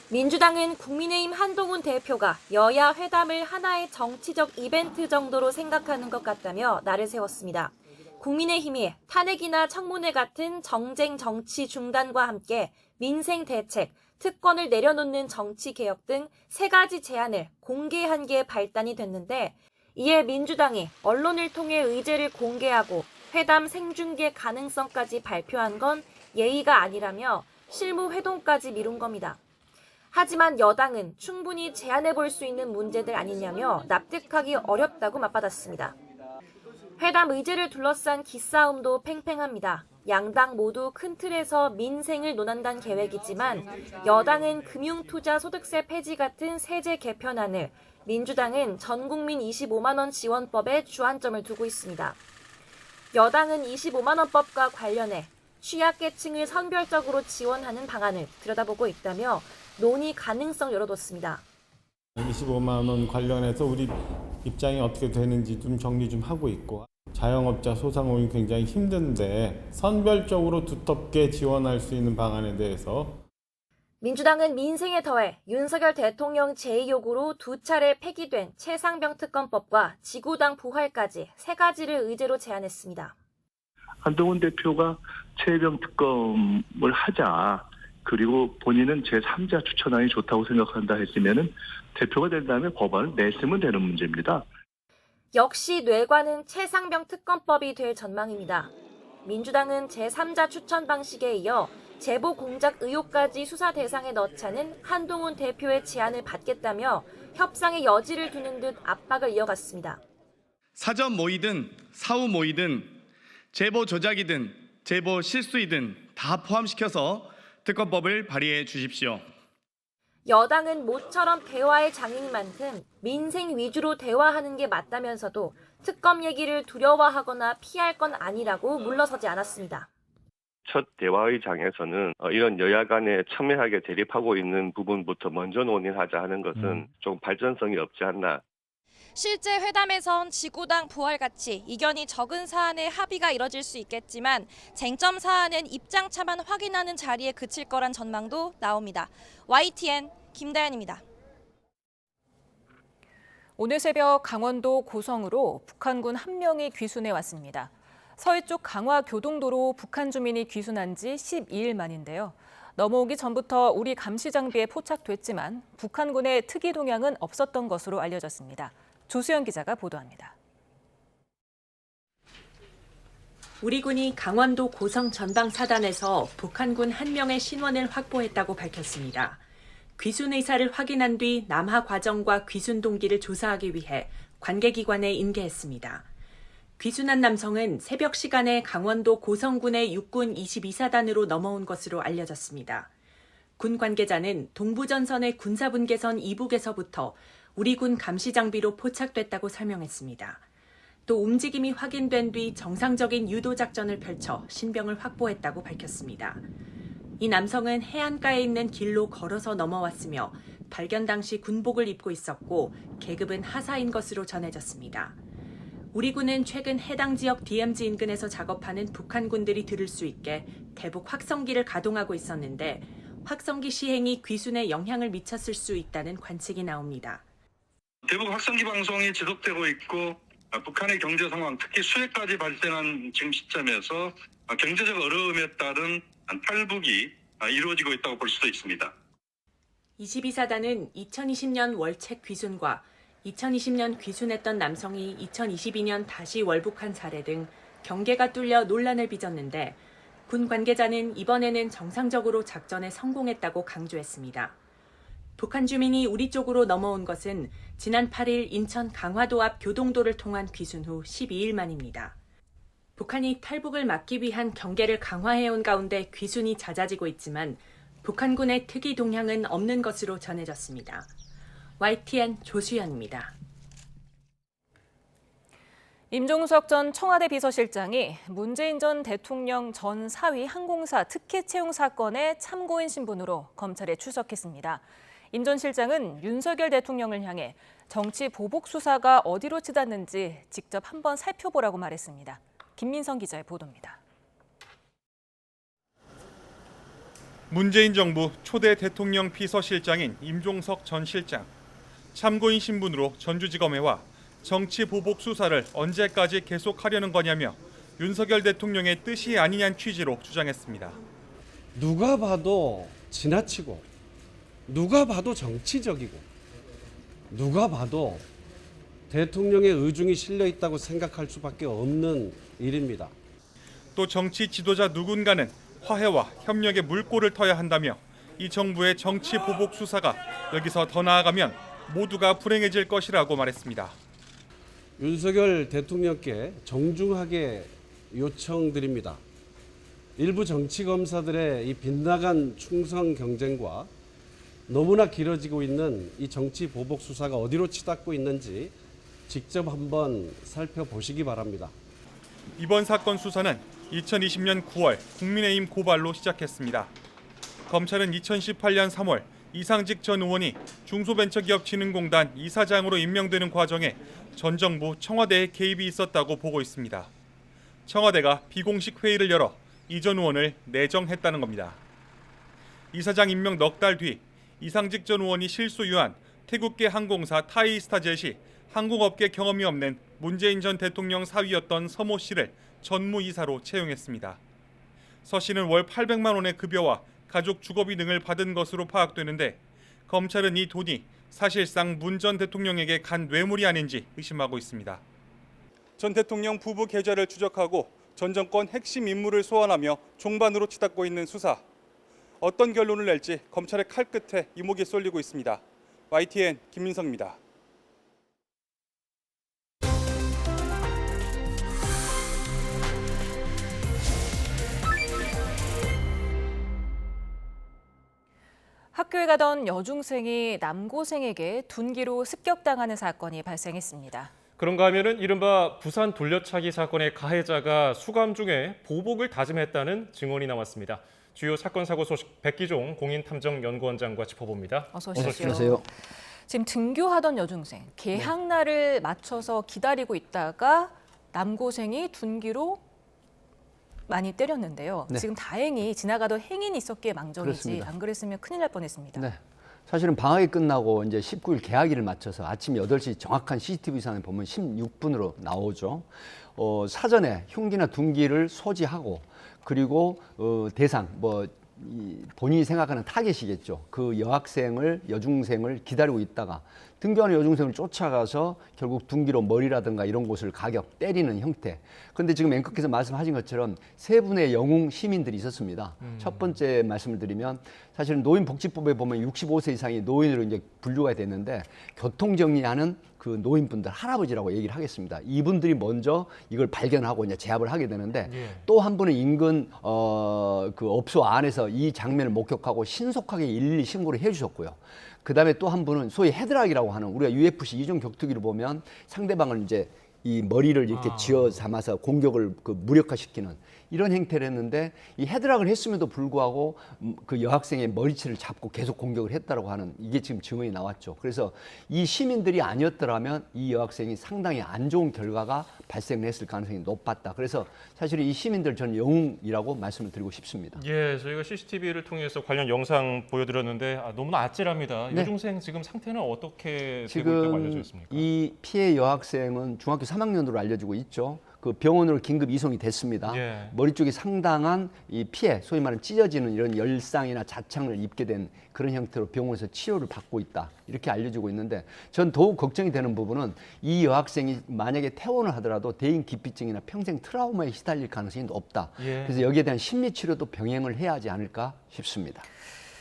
[SPEAKER 3] 민주당은 국민의힘 한동훈 대표가 여야 회담을 하나의 정치적 이벤트 정도로 생각하는 것 같다며 날을 세웠습니다. 국민의힘이 탄핵이나 청문회 같은 정쟁 정치 중단과 함께 민생 대책, 특권을 내려놓는 정치 개혁 등 3가지 제안을 공개한 게 발단이 됐는데 이에 민주당이 언론을 통해 의제를 공개하고 회담 생중계 가능성까지 발표한 건 예의가 아니라며 실무 회동까지 미룬 겁니다. 하지만 여당은 충분히 제안해 볼 수 있는 문제들 아니냐며 납득하기 어렵다고 맞받았습니다. 회담 의제를 둘러싼 기싸움도 팽팽합니다. 양당 모두 큰 틀에서 민생을 논한다는 계획이지만 여당은 금융투자소득세 폐지 같은 세제 개편안을, 민주당은 전국민 25만 원 지원법에 주안점을 두고 있습니다. 여당은 25만 원법과 관련해 취약계층을 선별적으로 지원하는 방안을 들여다보고 있다며 논의 가능성 열어뒀습니다.
[SPEAKER 4] 25만 원 관련해서 우리 입장이 어떻게 되는지 좀 정리 좀 하고 있고, 자영업자 소상공인 굉장히 힘든데 선별적으로 두텁게 지원할 수 있는 방안에 대해서
[SPEAKER 3] 민주당은 민생에 더해 윤석열 대통령 제2요구로 2차례 폐기된 최상병 특검법과 지구당 부활까지 3가지를 의제로 제안했습니다.
[SPEAKER 5] 한동훈 대표가 최병 특검을 하자, 그리고 본인은 제3자 추천안이 좋다고 생각한다 했으면은 대표가 된 다음에 법안을 냈으면 되는 문제입니다.
[SPEAKER 3] 역시 뇌관은 최상병 특검법이 될 전망입니다. 민주당은 제3자 추천 방식에 이어 제보 공작 의혹까지 수사 대상에 넣자는 한동훈 대표의 제안을 받겠다며 협상의 여지를 두는 듯 압박을 이어갔습니다.
[SPEAKER 24] 사전 모의든 사후 모의든 제보 조작이든 제보 실수이든 다 포함시켜서 특검법을 발의해 주십시오.
[SPEAKER 3] 여당은 모처럼 대화의 장인 만큼 민생 위주로 대화하는 게 맞다면서도 특검 얘기를 두려워하거나 피할 건 아니라고 물러서지 않았습니다.
[SPEAKER 25] 첫 대화의 장에서는 이런 여야 간에 첨예하게 대립하고 있는 부분부터 먼저 논의하자 하는 것은 좀 발전성이 없지 않나.
[SPEAKER 26] 실제 회담에선 지구당 부활같이 이견이 적은 사안에 합의가 이뤄질 수 있겠지만 쟁점 사안은 입장차만 확인하는 자리에 그칠 거란 전망도 나옵니다. YTN 김다연입니다.
[SPEAKER 1] 오늘 새벽 강원도 고성으로 북한군 1명이 귀순해 왔습니다. 서해 쪽 강화 교동도로 북한 주민이 귀순한 지 12일 만인데요. 넘어오기 전부터 우리 감시 장비에 포착됐지만 북한군의 특이 동향은 없었던 것으로 알려졌습니다. 조수연 기자가 보도합니다.
[SPEAKER 27] 우리 군이 강원도 고성 전방 사단에서 북한군 1명의 신원을 확보했다고 밝혔습니다. 귀순 의사를 확인한 뒤 남하 과정과 귀순 동기를 조사하기 위해 관계기관에 인계했습니다. 귀순한 남성은 새벽 시간에 강원도 고성군의 육군 22사단으로 넘어온 것으로 알려졌습니다. 군 관계자는 동부전선의 군사분계선 이북에서부터 우리 군 감시 장비로 포착됐다고 설명했습니다. 또 움직임이 확인된 뒤 정상적인 유도 작전을 펼쳐 신병을 확보했다고 밝혔습니다. 이 남성은 해안가에 있는 길로 걸어서 넘어왔으며 발견 당시 군복을 입고 있었고 계급은 하사인 것으로 전해졌습니다. 우리 군은 최근 해당 지역 DMZ 인근에서 작업하는 북한군들이 들을 수 있게 대북 확성기를 가동하고 있었는데 확성기 시행이 귀순에 영향을 미쳤을 수 있다는 관측이 나옵니다.
[SPEAKER 28] 대북 확성기 방송이 지속되고 있고 북한의 경제 상황, 특히 수해까지 발생한 지금 시점에서 경제적 어려움에 따른 탈북이 이루어지고 있다고 볼 수도 있습니다.
[SPEAKER 27] 22사단은 2020년 월책 귀순과 2020년 귀순했던 남성이 2022년 다시 월북한 사례 등 경계가 뚫려 논란을 빚었는데 군 관계자는 이번에는 정상적으로 작전에 성공했다고 강조했습니다. 북한 주민이 우리 쪽으로 넘어온 것은 지난 8일 인천 강화도 앞 교동도를 통한 귀순 후 12일 만입니다. 북한이 탈북을 막기 위한 경계를 강화해온 가운데 귀순이 잦아지고 있지만 북한군의 특이 동향은 없는 것으로 전해졌습니다. YTN 조수연입니다.
[SPEAKER 1] 임종석 전 청와대 비서실장이 문재인 전 대통령 전 사위 항공사 특혜 채용 사건의 참고인 신분으로 검찰에 출석했습니다. 임 전 실장은 윤석열 대통령을 향해 정치 보복 수사가 어디로 치닫는지 직접 한번 살펴보라고 말했습니다. 김민성 기자의 보도입니다.
[SPEAKER 6] 문재인 정부 초대 대통령 비서실장인 임종석 전 실장. 참고인 신분으로 전주지검에 와 정치 보복 수사를 언제까지 계속하려는 거냐며 윤석열 대통령의 뜻이 아니냐는 취지로 주장했습니다.
[SPEAKER 7] 누가 봐도 지나치고 누가 봐도 정치적이고 누가 봐도 대통령의 의중이 실려 있다고 생각할 수밖에 없는 일입니다.
[SPEAKER 6] 또 정치 지도자 누군가는 화해와 협력의 물꼬를 터야 한다며 이 정부의 정치 보복 수사가 여기서 더 나아가면 모두가 불행해질 것이라고 말했습니다.
[SPEAKER 7] 윤석열 대통령께 정중하게 요청드립니다. 일부 정치검사들의 이 빗나간 충성 경쟁과 너무나 길어지고 있는 이 정치 보복 수사가 어디로 치닫고 있는지 직접 한번 살펴보시기 바랍니다.
[SPEAKER 6] 이번 사건 수사는 2020년 9월 국민의힘 고발로 시작했습니다. 검찰은 2018년 3월 이상직 전 의원이 중소벤처기업진흥공단 이사장으로 임명되는 과정에 전 정부 청와대의 개입이 있었다고 보고 있습니다. 청와대가 비공식 회의를 열어 이 전 의원을 내정했다는 겁니다. 이사장 임명 넉 달 뒤 이상직 전 의원이 실소유한 태국계 항공사 타이스타젯이 항공업계 경험이 없는 문재인 전 대통령 사위였던 서모 씨를 전무이사로 채용했습니다. 서 씨는 월 800만 원의 급여와 가족 주거비 등을 받은 것으로 파악되는데 검찰은 이 돈이 사실상 문 전 대통령에게 간 뇌물이 아닌지 의심하고 있습니다. 전 대통령 부부 계좌를 추적하고 전 정권 핵심 인물을 소환하며 종반으로 치닫고 있는 수사. 어떤 결론을 낼지 검찰의 칼 끝에 이목이 쏠리고 있습니다. YTN 김민성입니다.
[SPEAKER 1] 학교에 가던 여중생이 남고생에게 둔기로 습격당하는 사건이 발생했습니다.
[SPEAKER 2] 그런가 하면은 이른바 부산 돌려차기 사건의 가해자가 수감 중에 보복을 다짐했다는 증언이 나왔습니다. 주요 사건 사고 소식 백기종 공인탐정연구원장과 짚어봅니다.
[SPEAKER 1] 어서 오십시오. 안녕하세요. 지금 등교하던 여중생, 개학날을 맞춰서 기다리고 있다가 남고생이 둔기로 많이 때렸는데요.
[SPEAKER 8] 네.
[SPEAKER 1] 지금 다행히 지나가던 행인이 있었기에 망정이지
[SPEAKER 8] 그렇습니다.
[SPEAKER 1] 안 그랬으면 큰일 날 뻔했습니다.
[SPEAKER 8] 네. 사실은 방학이 끝나고 이제 19일 개학일을 맞춰서 아침 8시 정확한 CCTV상에 보면 16분으로 나오죠. 사전에 흉기나 둔기를 소지하고 그리고 대상 본인이 생각하는 타겟이겠죠. 그 여중생을 기다리고 있다가 등교하는 여중생을 쫓아가서 결국 둔기로 머리라든가 이런 곳을 가격 때리는 형태. 그런데 지금 앵커께서 말씀하신 것처럼 세 분의 영웅 시민들이 있었습니다. 첫 번째 말씀을 드리면 사실은 노인복지법에 보면 65세 이상이 노인으로 이제 분류가 됐는데 교통정리하는 그 노인분들 할아버지라고 얘기를 하겠습니다. 이분들이 먼저 이걸 발견하고 이제 제압을 하게 되는데 또 한 분은 인근 그 업소 안에서 이 장면을 목격하고 신속하게 112 신고를 해주셨고요. 그 다음에 또 한 분은 소위 헤드락이라고 하는 우리가 UFC 이종 격투기를 보면 상대방을 이제 이 머리를 이렇게 쥐어 삼아서 공격을 무력화시키는 이런 행태를 했는데 이 헤드락을 했음에도 불구하고 그 여학생의 머리채를 잡고 계속 공격을 했다라고 하는 이게 지금 증언이 나왔죠. 그래서 이 시민들이 아니었더라면 이 여학생이 상당히 안 좋은 결과가 발생했을 가능성이 높았다. 그래서 사실 이 시민들 저는 영웅이라고 말씀을 드리고 싶습니다.
[SPEAKER 2] 예, 저희가 CCTV를 통해서 관련 영상 보여드렸는데 너무나 아찔합니다.
[SPEAKER 8] 네.
[SPEAKER 2] 여중생 지금 상태는 어떻게 되고 있다고 알려져 있습니까?
[SPEAKER 8] 이 피해 여학생은 중학교 3학년으로 알려지고 있죠. 그 병원으로 긴급 이송이 됐습니다.
[SPEAKER 2] 예.
[SPEAKER 8] 머리 쪽에 상당한 이 피해, 소위 말하는 찢어지는 이런 열상이나 자창을 입게 된 그런 형태로 병원에서 치료를 받고 있다. 이렇게 알려지고 있는데 전 더욱 걱정이 되는 부분은 이 여학생이 만약에 퇴원을 하더라도 대인 기피증이나 평생 트라우마에 시달릴 가능성이 높다.
[SPEAKER 2] 예.
[SPEAKER 8] 그래서 여기에 대한 심리 치료도 병행을 해야 하지 않을까 싶습니다.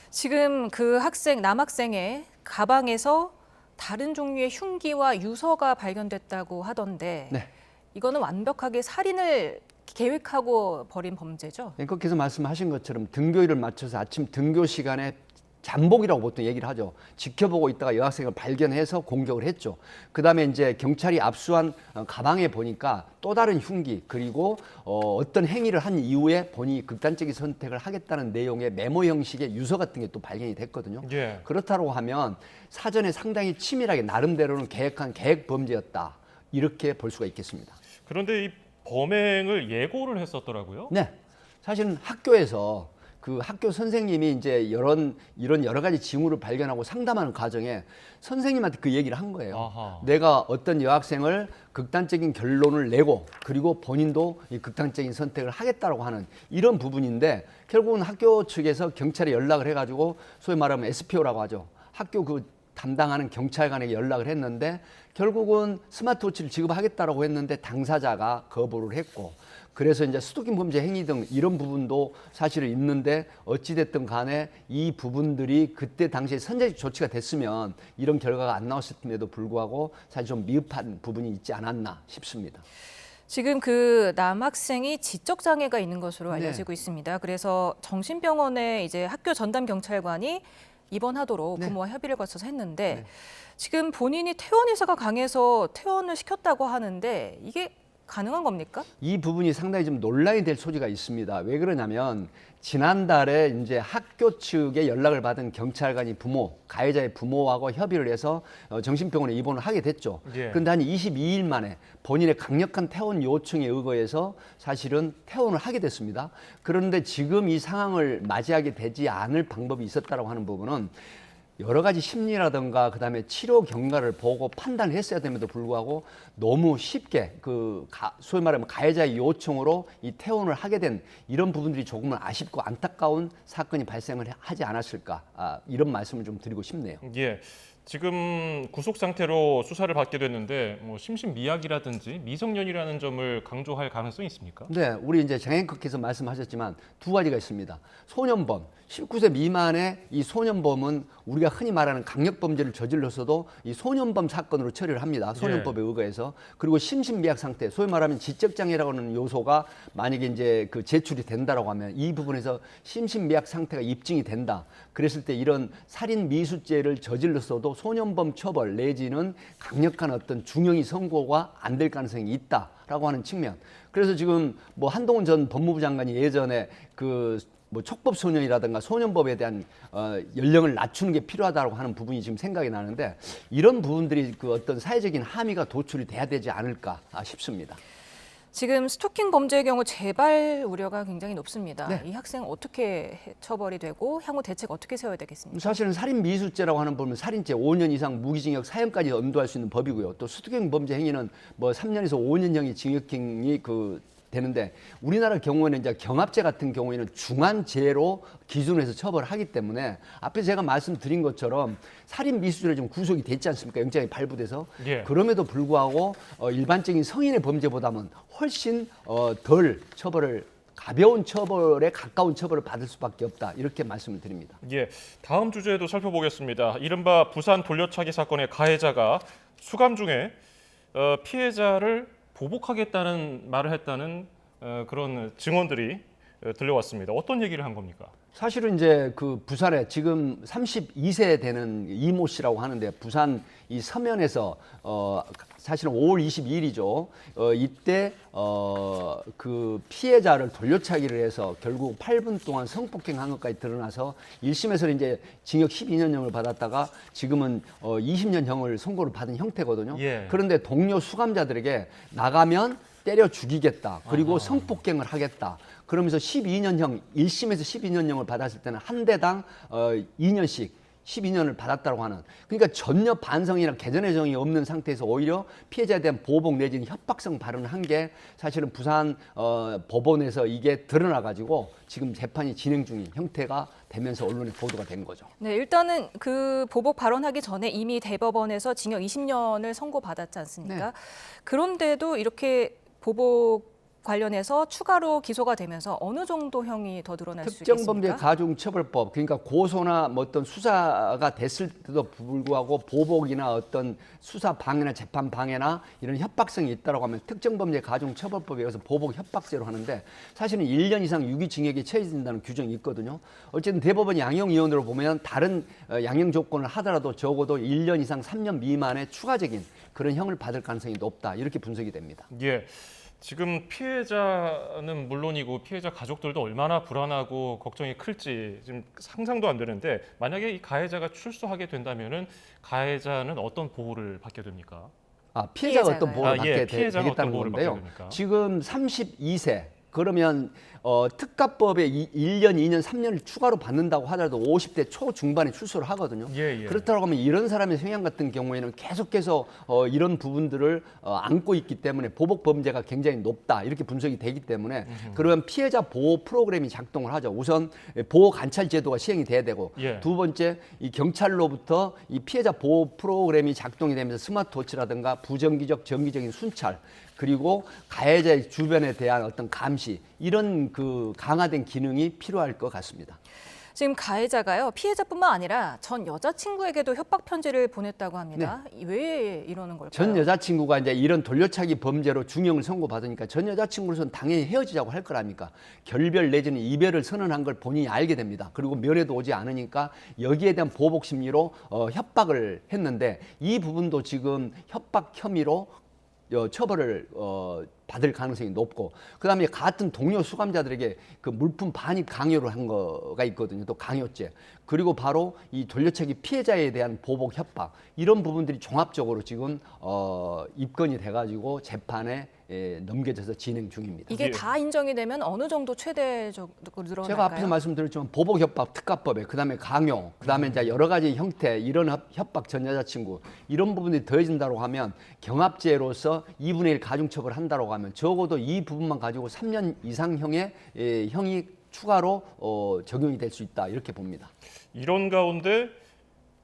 [SPEAKER 1] 지금 그 남학생의 가방에서 다른 종류의 흉기와 유서가 발견됐다고 하던데
[SPEAKER 8] 네.
[SPEAKER 1] 이거는 완벽하게 살인을 계획하고 벌인 범죄죠?
[SPEAKER 8] 앵커께서 말씀하신 것처럼 등교일을 맞춰서 아침 등교 시간에 잠복이라고 보통 얘기를 하죠. 지켜보고 있다가 여학생을 발견해서 공격을 했죠. 그다음에 이제 경찰이 압수한 가방에 보니까 또 다른 흉기 그리고 어떤 행위를 한 이후에 본인이 극단적인 선택을 하겠다는 내용의 메모 형식의 유서 같은 게 또 발견이 됐거든요.
[SPEAKER 2] 예.
[SPEAKER 8] 그렇다고 하면 사전에 상당히 치밀하게 나름대로는 계획한 계획 범죄였다. 이렇게 볼 수가 있겠습니다.
[SPEAKER 2] 그런데 이 범행을 예고를 했었더라고요.
[SPEAKER 8] 네. 사실은 학교에서 그 학교 선생님이 이제 이런 여러 가지 징후를 발견하고 상담하는 과정에 선생님한테 그 얘기를 한 거예요.
[SPEAKER 2] 아하.
[SPEAKER 8] 내가 어떤 여학생을 극단적인 결론을 내고 그리고 본인도 이 극단적인 선택을 하겠다라고 하는 이런 부분인데 결국은 학교 측에서 경찰에 연락을 해가지고 소위 말하면 SPO라고 하죠. 학교 그 담당하는 경찰관에게 연락을 했는데 결국은 스마트워치를 지급하겠다라고 했는데 당사자가 거부를 했고 그래서 이제 스토킹 범죄 행위 등 이런 부분도 사실은 있는데 어찌됐든 간에 이 부분들이 그때 당시에 선제적 조치가 됐으면 이런 결과가 안 나왔음에도 불구하고 사실 좀 미흡한 부분이 있지 않았나 싶습니다.
[SPEAKER 1] 지금 그 남학생이 지적 장애가 있는 것으로 알려지고 있습니다. 그래서 정신병원에 이제 학교 전담 경찰관이 입원하도록 부모와 협의를 거쳐서 했는데 지금 본인이 퇴원 의사가 강해서 퇴원을 시켰다고 하는데 이게 가능한 겁니까?
[SPEAKER 8] 이 부분이 상당히 좀 논란이 될 소지가 있습니다. 왜 그러냐면 지난달에 이제 학교 측에 연락을 받은 경찰관이 가해자의 부모하고 협의를 해서 정신병원에 입원을 하게 됐죠. 그런데 한 22일 만에 본인의 강력한 퇴원 요청에 의거해서 사실은 퇴원을 하게 됐습니다. 그런데 지금 이 상황을 맞이하게 되지 않을 방법이 있었다고 하는 부분은 여러 가지 심리라든가 그다음에 치료 경과를 보고 판단을 했어야 됨에도 불구하고 너무 쉽게 소위 말하면 가해자의 요청으로 이 퇴원을 하게 된 이런 부분들이 조금은 아쉽고 안타까운 사건이 발생을 하지 않았을까 이런 말씀을 좀 드리고 싶네요.
[SPEAKER 2] 예. 지금 구속 상태로 수사를 받게 됐는데 뭐 심신미약이라든지 미성년이라는 점을 강조할 가능성이 있습니까?
[SPEAKER 8] 네, 우리 이제 장행커께서 말씀하셨지만 두 가지가 있습니다. 소년범, 19세 미만의 이 소년범은 우리가 흔히 말하는 강력범죄를 저질렀어도 이 소년범 사건으로 처리를 합니다. 소년법에 의거해서. 그리고 심신미약 상태, 소위 말하면 지적장애라고 하는 요소가 만약에 이제 그 제출이 된다라고 하면 이 부분에서 심신미약 상태가 입증이 된다. 그랬을 때 이런 살인 미수죄를 저질렀어도 소년범 처벌 내지는 강력한 어떤 중형이 선고가 안 될 가능성이 있다라고 하는 측면. 그래서 지금 뭐 한동훈 전 법무부 장관이 예전에 뭐 촉법 소년이라든가 소년법에 대한 연령을 낮추는 게 필요하다고 하는 부분이 지금 생각이 나는데 이런 부분들이 그 어떤 사회적인 함의가 도출이 돼야 되지 않을까 싶습니다.
[SPEAKER 1] 지금 스토킹 범죄의 경우 재발 우려가 굉장히 높습니다.
[SPEAKER 8] 네.
[SPEAKER 1] 이 학생 어떻게 처벌이 되고 향후 대책 어떻게 세워야 되겠습니까?
[SPEAKER 8] 사실은 살인 미수죄라고 하는 부분은 살인죄 5년 이상 무기징역 사형까지 엄도할 수 있는 법이고요. 또 스토킹 범죄 행위는 뭐 3년에서 5년형의 징역형이 되는데 우리나라 경우에는 이제 경합죄 같은 경우에는 중한죄로 기준해서 처벌하기 때문에 앞에 제가 말씀드린 것처럼 살인 미수죄로 좀 구속이 됐지 않습니까? 영장이 발부돼서. 그럼에도 불구하고 일반적인 성인의 범죄보다는 훨씬 덜 가벼운 처벌에 가까운 처벌을 받을 수밖에 없다. 이렇게 말씀을 드립니다.
[SPEAKER 2] 예, 다음 주제도 살펴보겠습니다. 이른바 부산 돌려차기 사건의 가해자가 수감 중에 피해자를 보복하겠다는 말을 했다는 그런 증언들이 들려왔습니다. 어떤 얘기를 한 겁니까?
[SPEAKER 8] 사실은 이제 그 부산에 지금 32세 되는 이모 씨라고 하는데 부산 이 서면에서 사실은 5월 22일이죠. 이때 그 피해자를 돌려차기를 해서 결국 8분 동안 성폭행한 것까지 드러나서 1심에서는 이제 징역 12년형을 받았다가 지금은 20년형을 선고를 받은 형태거든요. 그런데 동료 수감자들에게 나가면 때려 죽이겠다. 그리고 성폭행을 하겠다. 그러면서 12년형, 1심에서 12년형을 받았을 때는 한 대당 2년씩 12년을 받았다고 하는, 그러니까 전혀 반성이나 개전의 정이 없는 상태에서 오히려 피해자에 대한 보복 내지는 협박성 발언을 한 게 사실은 부산 법원에서 이게 드러나가지고 지금 재판이 진행 중인 형태가 되면서 언론에 보도가 된 거죠.
[SPEAKER 1] 네, 일단은 그 보복 발언하기 전에 이미 대법원에서 징역 20년을 선고받았지 않습니까? 그런데도 이렇게 보복 관련해서 추가로 기소가 되면서 어느 정도 형이 더 늘어날 수
[SPEAKER 8] 특정범죄
[SPEAKER 1] 있겠습니까?
[SPEAKER 8] 가중처벌법, 그러니까 고소나 뭐 어떤 수사가 됐을 때도 불구하고 보복이나 어떤 수사 방해나 재판 방해나 이런 협박성이 있다고 하면 특정범죄 가중처벌법에 의해서 보복 협박죄로 하는데 사실은 1년 이상 유기징역에 처해진다는 규정이 있거든요. 어쨌든 대법원 양형위원으로 보면 다른 양형 조건을 하더라도 적어도 1년 이상 3년 미만의 추가적인 그런 형을 받을 가능성이 높다, 이렇게 분석이 됩니다.
[SPEAKER 2] 예. 지금 피해자는 물론이고 피해자 가족들도 얼마나 불안하고 걱정이 클지 지금 상상도 안 되는데, 만약에 이 가해자가 출소하게 된다면은 가해자는 어떤 보호를 받게 됩니까?
[SPEAKER 8] 피해자가 어떤 보호를 받게
[SPEAKER 2] 피해자가
[SPEAKER 8] 되겠다는
[SPEAKER 2] 어떤 보호를
[SPEAKER 8] 건데요.
[SPEAKER 2] 받게 됩니까?
[SPEAKER 8] 지금 32세 그러면 특가법에 1년, 2년, 3년을 추가로 받는다고 하더라도 50대 초중반에 출소를 하거든요.
[SPEAKER 2] 예.
[SPEAKER 8] 그렇다고 하면 이런 사람의 성향 같은 경우에는 계속해서 이런 부분들을 안고 있기 때문에 보복 범죄가 굉장히 높다, 이렇게 분석이 되기 때문에 그러면 피해자 보호 프로그램이 작동을 하죠. 우선 보호 관찰 제도가 시행이 돼야 되고, 두 번째 이 경찰로부터 이 피해자 보호 프로그램이 작동이 되면서 스마트워치라든가 부정기적, 정기적인 순찰, 그리고 가해자의 주변에 대한 어떤 감시, 이런 그 강화된 기능이 필요할 것 같습니다.
[SPEAKER 1] 지금 가해자가요, 피해자뿐만 아니라 전 여자친구에게도 협박 편지를 보냈다고 합니다. 왜 이러는 걸까요?
[SPEAKER 8] 전 여자친구가 이제 이런 돌려차기 범죄로 중형을 선고받으니까 전 여자친구로서는 당연히 헤어지자고 할 거라니까 결별 내지는 이별을 선언한 걸 본인이 알게 됩니다. 그리고 면회도 오지 않으니까 여기에 대한 보복 심리로 협박을 했는데, 이 부분도 지금 협박 혐의로 처벌을 받을 가능성이 높고, 그다음에 같은 동료 수감자들에게 그 물품 반입 강요를 한 거가 있거든요. 또 강요죄, 그리고 바로 이 돌려차기 피해자에 대한 보복 협박, 이런 부분들이 종합적으로 지금 입건이 돼가지고 재판에 넘겨져서 진행 중입니다.
[SPEAKER 1] 이게 다 인정이 되면 어느 정도 최대적으로 늘어날까요?
[SPEAKER 8] 제가 앞에서 말씀드렸지만 보복 협박 특가법에, 그다음에 강요, 그다음에 이제 여러 가지 형태, 이런 협박 전 여자친구, 이런 부분이 더해진다고 하면 경합죄로서 2분의 1 가중처벌 한다고 하면 적어도 이 부분만 가지고 3년 이상형의 형이 추가로 적용이 될 수 있다, 이렇게 봅니다.
[SPEAKER 2] 이런 가운데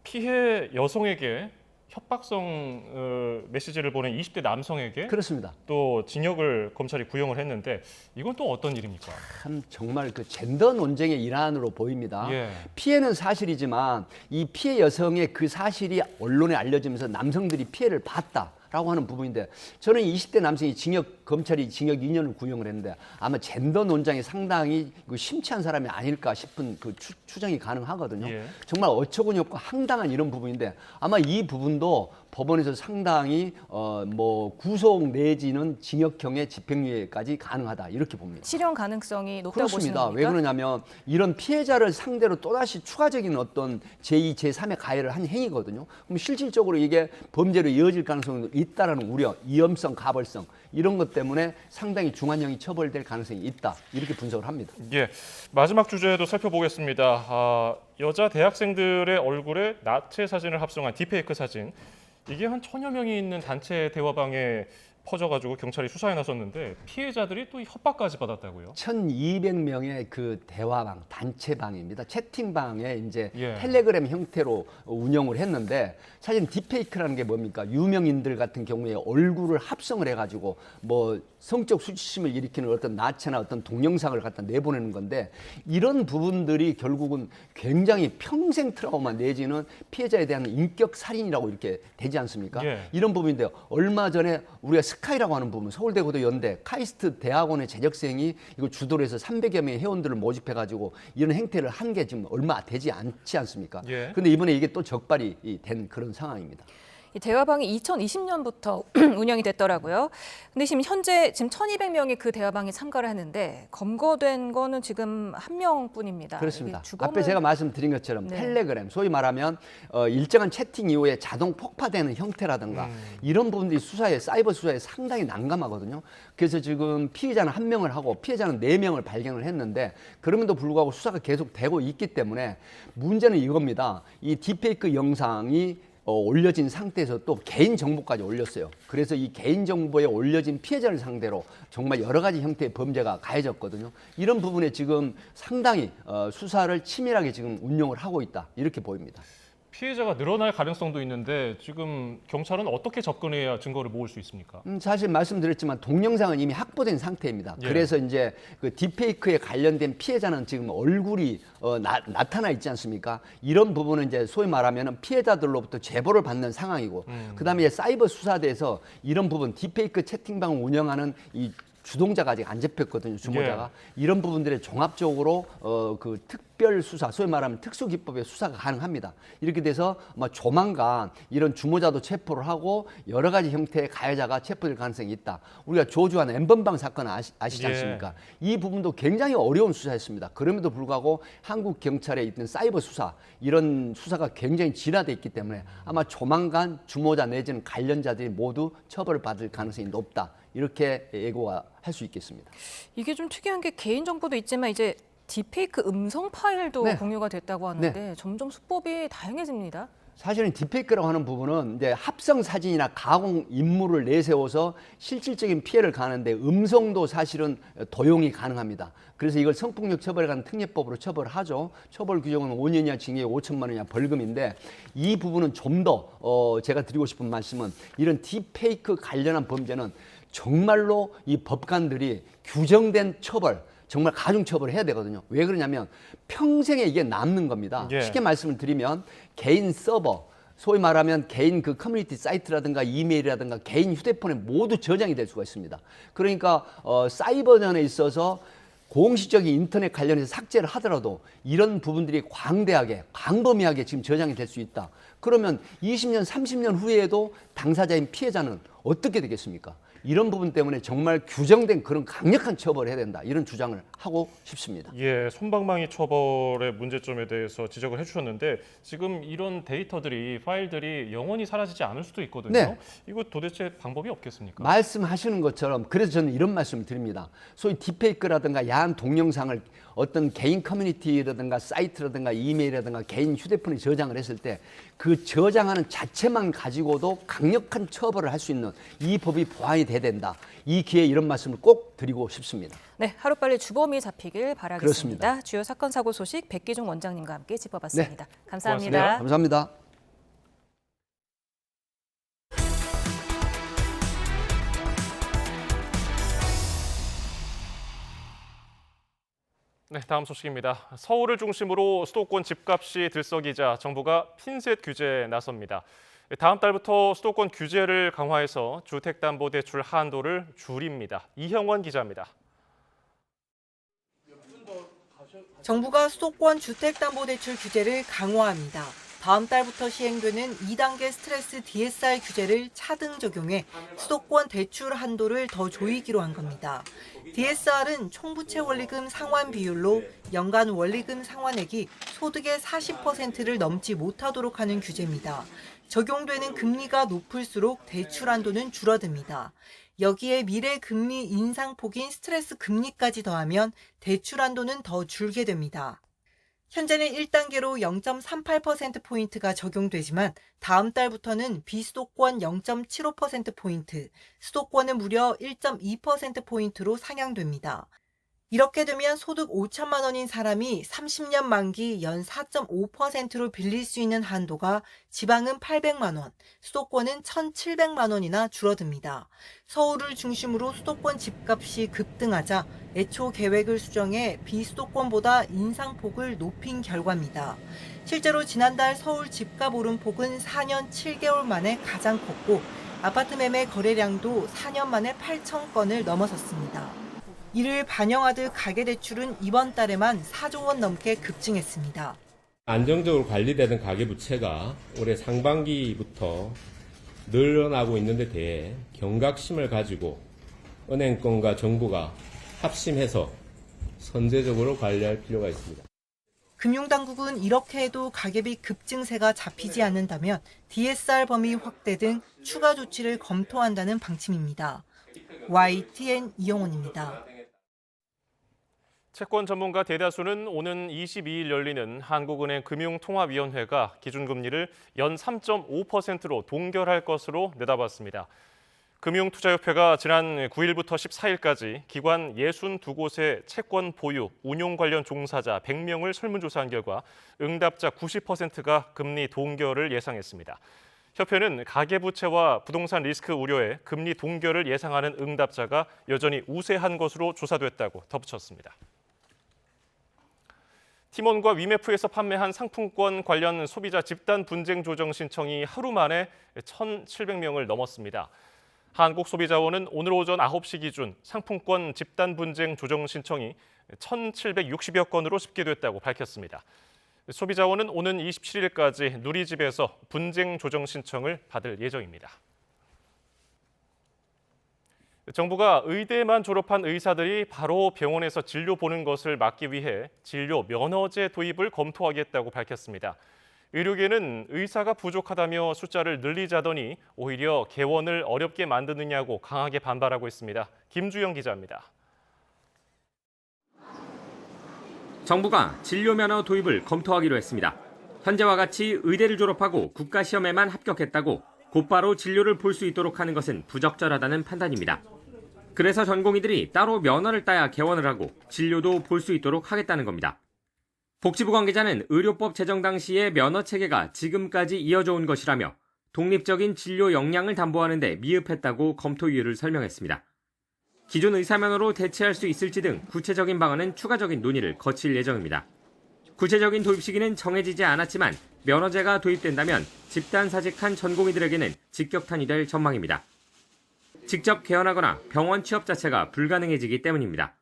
[SPEAKER 2] 피해 여성에게 협박성 메시지를 보낸 20대 남성에게
[SPEAKER 8] 그렇습니다.
[SPEAKER 2] 또 징역을 검찰이 구형을 했는데, 이건 또 어떤 일입니까?
[SPEAKER 8] 참 정말 그 젠더 논쟁의 일환으로 보입니다. 피해는 사실이지만 이 피해 여성의 그 사실이 언론에 알려지면서 남성들이 피해를 봤다라고 하는 부분인데, 저는 20대 남성이 검찰이 징역 2년을 구형을 했는데 아마 젠더 논쟁이 상당히 심취한 사람이 아닐까 싶은 그 추정이 가능하거든요. 정말 어처구니 없고 황당한 이런 부분인데, 아마 이 부분도 법원에서 상당히 뭐 구속 내지는 징역형의 집행유예까지 가능하다, 이렇게 봅니다.
[SPEAKER 1] 실형 가능성이 높다고 보시는
[SPEAKER 8] 그렇습니다.
[SPEAKER 1] 겁니까?
[SPEAKER 8] 왜 그러냐면 이런 피해자를 상대로 또다시 추가적인 어떤 제2, 제3의 가해를 한 행위거든요. 그럼 실질적으로 이게 범죄로 이어질 가능성이 있다라는 우려, 위험성, 가벌성, 이런 것 때문에 상당히 중한형이 처벌될 가능성이 있다, 이렇게 분석을 합니다.
[SPEAKER 2] 예, 마지막 주제도 살펴보겠습니다. 여자 대학생들의 얼굴에 나체 사진을 합성한 딥페이크 사진, 이게 한 1000여 명이 있는 단체 대화방에 퍼져가지고 경찰이 수사에 나섰는데 피해자들이 또 협박까지 받았다고요?
[SPEAKER 8] 1200명의 그 대화방, 단체방입니다. 채팅방에 이제 텔레그램 형태로 운영을 했는데, 사실 딥페이크라는 게 뭡니까? 유명인들 같은 경우에 얼굴을 합성을 해가지고 뭐 성적 수치심을 일으키는 어떤 나체나 어떤 동영상을 갖다 내보내는 건데, 이런 부분들이 결국은 굉장히 평생 트라우마 내지는 피해자에 대한 인격 살인이라고 이렇게 되지 않습니까? 이런 부분인데요. 얼마 전에 우리가 스카이라고 하는 부분, 서울대고도 연대, 카이스트 대학원의 재적생이 이거 주도를 해서 300여 명의 회원들을 모집해가지고 이런 행태를 한 게 지금 얼마 되지 않지 않습니까? 근데 이번에 이게 또 적발이 된 그런 상황입니다.
[SPEAKER 1] 이 대화방이 2020년부터 운영이 됐더라고요. 근데 지금 현재 1200명이 그 대화방에 참가를 하는데 검거된 거는 지금 1명뿐입니다.
[SPEAKER 8] 그렇습니다. 앞에 제가 말씀드린 것처럼 텔레그램, 소위 말하면 일정한 채팅 이후에 자동 폭파되는 형태라든가 이런 부분들이 수사에, 사이버 수사에 상당히 난감하거든요. 그래서 지금 피의자는 1명을 하고 피해자는 4명을 발견을 했는데, 그럼에도 불구하고 수사가 계속 되고 있기 때문에 문제는 이겁니다. 이 딥페이크 영상이 올려진 상태에서 또 개인정보까지 올렸어요. 그래서 이 개인정보에 올려진 피해자를 상대로 정말 여러 가지 형태의 범죄가 가해졌거든요. 이런 부분에 지금 상당히 수사를 치밀하게 지금 운용을 하고 있다, 이렇게 보입니다.
[SPEAKER 2] 피해자가 늘어날 가능성도 있는데 지금 경찰은 어떻게 접근해야 증거를 모을 수 있습니까?
[SPEAKER 8] 사실 말씀드렸지만 동영상은 이미 확보된 상태입니다.
[SPEAKER 2] 예.
[SPEAKER 8] 그래서 이제 그 딥페이크에 관련된 피해자는 지금 얼굴이 나타나 있지 않습니까? 이런 부분은 이제 소위 말하면 피해자들로부터 제보를 받는 상황이고, 그다음에 이제 사이버 수사대에서 이런 부분 딥페이크 채팅방을 운영하는 이 주동자가 아직 안 잡혔거든요, 주모자가. 이런 부분들에 종합적으로 그 특별 수사, 소위 말하면 특수기법의 수사가 가능합니다. 이렇게 돼서 아마 조만간 이런 주모자도 체포를 하고 여러 가지 형태의 가해자가 체포될 가능성이 있다. 우리가 조주한 엠번방 사건 아시지 않습니까? 이 부분도 굉장히 어려운 수사였습니다. 그럼에도 불구하고 한국 경찰에 있는 사이버 수사, 이런 수사가 굉장히 진화돼 있기 때문에 아마 조만간 주모자 내지는 관련자들이 모두 처벌을 받을 가능성이 높다. 이렇게 예고가 할 수 있겠습니다.
[SPEAKER 1] 이게 좀 특이한 게 개인정보도 있지만 이제 딥페이크 음성 파일도 공유가 됐다고 하는데 점점 수법이 다양해집니다.
[SPEAKER 8] 사실은 딥페이크라고 하는 부분은 이제 합성 사진이나 가공 인물을 내세워서 실질적인 피해를 가하는데 음성도 사실은 도용이 가능합니다. 그래서 이걸 성폭력 처벌에 관한 특례법으로 처벌을 하죠. 처벌 규정은 5년 이하 징역 5천만 원 이하 벌금인데 이 부분은 좀 더 제가 드리고 싶은 말씀은 이런 딥페이크 관련한 범죄는 정말로 이 법관들이 규정된 처벌, 정말 가중처벌을 해야 되거든요. 왜 그러냐면 평생에 이게 남는 겁니다. 쉽게 말씀을 드리면 개인 서버, 소위 말하면 개인 그 커뮤니티 사이트라든가 이메일이라든가 개인 휴대폰에 모두 저장이 될 수가 있습니다. 그러니까 사이버전에 있어서 공식적인 인터넷 관련해서 삭제를 하더라도 이런 부분들이 광대하게, 광범위하게 지금 저장이 될 수 있다. 그러면 20년, 30년 후에도 당사자인 피해자는 어떻게 되겠습니까? 이런 부분 때문에 정말 규정된 그런 강력한 처벌을 해야 된다. 이런 주장을 하고 싶습니다.
[SPEAKER 2] 예, 솜방망이 처벌의 문제점에 대해서 지적을 해주셨는데 지금 이런 데이터들이, 파일들이 영원히 사라지지 않을 수도 있거든요.
[SPEAKER 8] 네.
[SPEAKER 2] 이거 도대체 방법이 없겠습니까?
[SPEAKER 8] 말씀하시는 것처럼 그래서 저는 이런 말씀을 드립니다. 소위 딥페이크라든가 야한 동영상을 어떤 개인 커뮤니티라든가 사이트라든가 이메일이라든가 개인 휴대폰에 저장을 했을 때 그 저장하는 자체만 가지고도 강력한 처벌을 할 수 있는 이 법이 보완이 돼야 된다. 이 기회에 이런 말씀을 꼭 드리고 싶습니다.
[SPEAKER 1] 네, 하루빨리 주범이 잡히길 바라겠습니다.
[SPEAKER 8] 그렇습니다.
[SPEAKER 1] 주요 사건 사고 소식 백기종 원장님과 함께 짚어봤습니다. 감사합니다.
[SPEAKER 8] 고맙습니다. 감사합니다.
[SPEAKER 2] 네, 다음 소식입니다. 서울을 중심으로 수도권 집값이 들썩이자 정부가 핀셋 규제에 나섭니다. 다음 달부터 수도권 규제를 강화해서 주택담보대출 한도를 줄입니다. 이형원 기자입니다.
[SPEAKER 9] 정부가 수도권 주택담보대출 규제를 강화합니다. 다음 달부터 시행되는 2단계 스트레스 DSR 규제를 차등 적용해 수도권 대출 한도를 더 조이기로 한 겁니다. DSR은 총부채 원리금 상환 비율로 연간 원리금 상환액이 소득의 40%를 넘지 못하도록 하는 규제입니다. 적용되는 금리가 높을수록 대출 한도는 줄어듭니다. 여기에 미래 금리 인상폭인 스트레스 금리까지 더하면 대출 한도는 더 줄게 됩니다. 현재는 1단계로 0.38%포인트가 적용되지만 다음 달부터는 비수도권 0.75%포인트, 수도권은 무려 1.2%포인트로 상향됩니다. 이렇게 되면 소득 5천만 원인 사람이 30년 만기 연 4.5%로 빌릴 수 있는 한도가 지방은 800만 원, 수도권은 1,700만 원이나 줄어듭니다. 서울을 중심으로 수도권 집값이 급등하자 애초 계획을 수정해 비수도권보다 인상폭을 높인 결과입니다. 실제로 지난달 서울 집값 오름폭은 4년 7개월 만에 가장 컸고 아파트 매매 거래량도 4년 만에 8천 건을 넘어섰습니다. 이를 반영하듯 가계대출은 이번 달에만 4조 원 넘게 급증했습니다.
[SPEAKER 10] 안정적으로 관리되던 가계부채가 올해 상반기부터 늘어나고 있는 데 대해 경각심을 가지고 은행권과 정부가 합심해서 선제적으로 관리할 필요가 있습니다.
[SPEAKER 9] 금융당국은 이렇게 해도 가계비 급증세가 잡히지 않는다면 DSR 범위 확대 등 추가 조치를 검토한다는 방침입니다. YTN 이영훈입니다.
[SPEAKER 2] 채권 전문가 대다수는 오는 22일 열리는 한국은행 금융통화위원회가 기준금리를 연 3.5%로 동결할 것으로 내다봤습니다. 금융투자협회가 지난 9일부터 14일까지 기관 62곳의 채권 보유, 운용 관련 종사자 100명을 설문조사한 결과 응답자 90%가 금리 동결을 예상했습니다. 협회는 가계부채와 부동산 리스크 우려에 금리 동결을 예상하는 응답자가 여전히 우세한 것으로 조사됐다고 덧붙였습니다. 티몬과 위메프에서 판매한 상품권 관련 소비자 집단 분쟁 조정 신청이 하루 만에 1,700명을 넘었습니다. 한국소비자원은 오늘 오전 9시 기준 상품권 집단 분쟁 조정 신청이 1,760여 건으로 집계됐다고 밝혔습니다. 소비자원은 오는 27일까지 누리집에서 분쟁 조정 신청을 받을 예정입니다. 정부가 의대만 졸업한 의사들이 바로 병원에서 진료 보는 것을 막기 위해 진료 면허제 도입을 검토하겠다고 밝혔습니다. 의료계는 의사가 부족하다며 숫자를 늘리자더니 오히려 개원을 어렵게 만드느냐고 강하게 반발하고 있습니다. 김주영 기자입니다.
[SPEAKER 11] 정부가 진료 면허 도입을 검토하기로 했습니다. 현재와 같이 의대를 졸업하고 국가시험에만 합격했다고 곧바로 진료를 볼 수 있도록 하는 것은 부적절하다는 판단입니다. 그래서 전공의들이 따로 면허를 따야 개원을 하고 진료도 볼 수 있도록 하겠다는 겁니다. 복지부 관계자는 의료법 제정 당시의 면허 체계가 지금까지 이어져 온 것이라며 독립적인 진료 역량을 담보하는 데 미흡했다고 검토 이유를 설명했습니다. 기존 의사 면허로 대체할 수 있을지 등 구체적인 방안은 추가적인 논의를 거칠 예정입니다. 구체적인 도입 시기는 정해지지 않았지만 면허제가 도입된다면 집단 사직한 전공의들에게는 직격탄이 될 전망입니다. 직접 개원하거나 병원 취업 자체가 불가능해지기 때문입니다.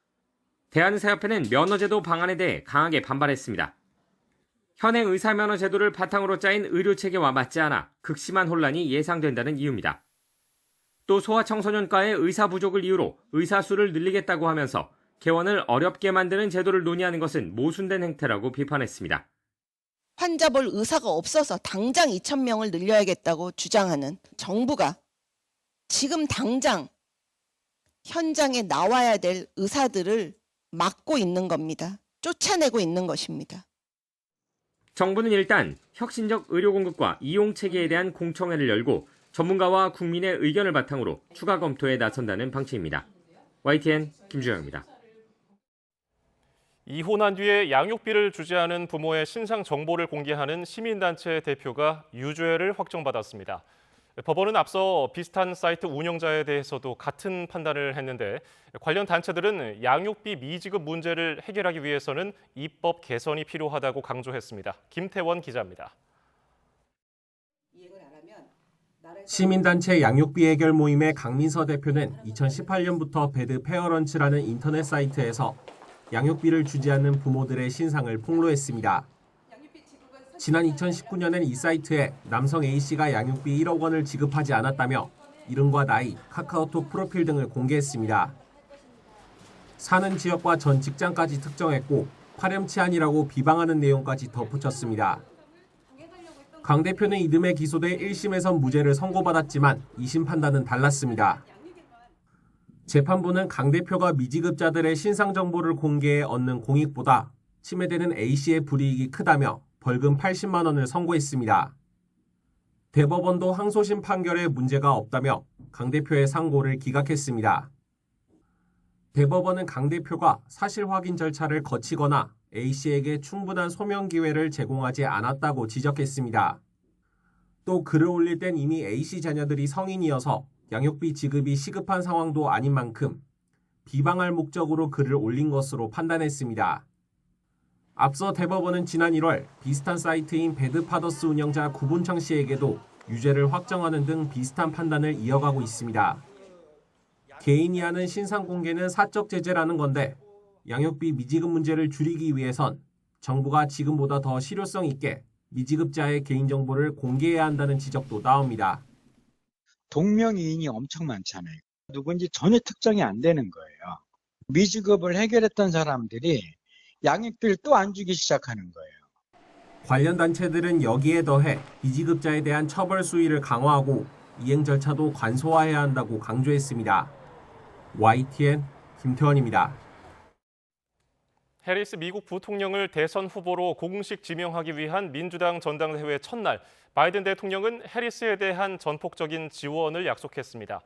[SPEAKER 11] 대한의사협회는 면허제도 방안에 대해 강하게 반발했습니다. 현행 의사면허 제도를 바탕으로 짜인 의료체계와 맞지 않아 극심한 혼란이 예상된다는 이유입니다. 또 소아청소년과의 의사 부족을 이유로 의사 수를 늘리겠다고 하면서 개원을 어렵게 만드는 제도를 논의하는 것은 모순된 행태라고 비판했습니다.
[SPEAKER 12] 환자 볼 의사가 없어서 당장 2,000명을 늘려야겠다고 주장하는 정부가 지금 당장 현장에 나와야 될 의사들을 막고 있는 겁니다. 쫓아내고 있는 것입니다.
[SPEAKER 11] 정부는 일단 혁신적 의료 공급과 이용 체계에 대한 공청회를 열고 전문가와 국민의 의견을 바탕으로 추가 검토에 나선다는 방침입니다. YTN 김주영입니다.
[SPEAKER 2] 이혼한 뒤에 양육비를 주지 않은 부모의 신상 정보를 공개하는 시민단체 대표가 유죄를 확정받았습니다. 법원은 앞서 비슷한 사이트 운영자에 대해서도 같은 판단을 했는데 관련 단체들은 양육비 미지급 문제를 해결하기 위해서는 입법 개선이 필요하다고 강조했습니다. 김태원 기자입니다.
[SPEAKER 13] 시민단체 양육비 해결 모임의 강민서 대표는 2018년부터 배드 페어런츠라는 인터넷 사이트에서 양육비를 주지 않는 부모들의 신상을 폭로했습니다. 지난 2019년엔 이 사이트에 남성 A씨가 양육비 1억 원을 지급하지 않았다며 이름과 나이, 카카오톡 프로필 등을 공개했습니다. 사는 지역과 전 직장까지 특정했고 파렴치한이라고 비방하는 내용까지 덧붙였습니다. 강 대표는 이듬해 기소돼 1심에선 무죄를 선고받았지만 2심 판단은 달랐습니다. 재판부는 강 대표가 미지급자들의 신상 정보를 공개해 얻는 공익보다 침해되는 A씨의 불이익이 크다며 벌금 80만 원을 선고했습니다. 대법원도 항소심 판결에 문제가 없다며 강 대표의 상고를 기각했습니다. 대법원은 강 대표가 사실 확인 절차를 거치거나 A씨에게 충분한 소명 기회를 제공하지 않았다고 지적했습니다. 또 글을 올릴 땐 이미 A씨 자녀들이 성인이어서 양육비 지급이 시급한 상황도 아닌 만큼 비방할 목적으로 글을 올린 것으로 판단했습니다. 앞서 대법원은 지난 1월 비슷한 사이트인 배드파더스 운영자 구본창 씨에게도 유죄를 확정하는 등 비슷한 판단을 이어가고 있습니다. 개인이 하는 신상 공개는 사적 제재라는 건데 양육비 미지급 문제를 줄이기 위해선 정부가 지금보다 더 실효성 있게 미지급자의 개인정보를 공개해야 한다는 지적도 나옵니다.
[SPEAKER 14] 동명이인이 엄청 많잖아요. 누군지 전혀 특정이 안 되는 거예요. 미지급을 해결했던 사람들이 양육비를 또 안 주기 시작하는 거예요.
[SPEAKER 13] 관련 단체들은 여기에 더해 미지급자에 대한 처벌 수위를 강화하고 이행 절차도 간소화해야 한다고 강조했습니다. YTN 김태원입니다.
[SPEAKER 2] 해리스 미국 부통령을 대선 후보로 공식 지명하기 위한 민주당 전당대회 첫날, 바이든 대통령은 해리스에 대한 전폭적인 지원을 약속했습니다.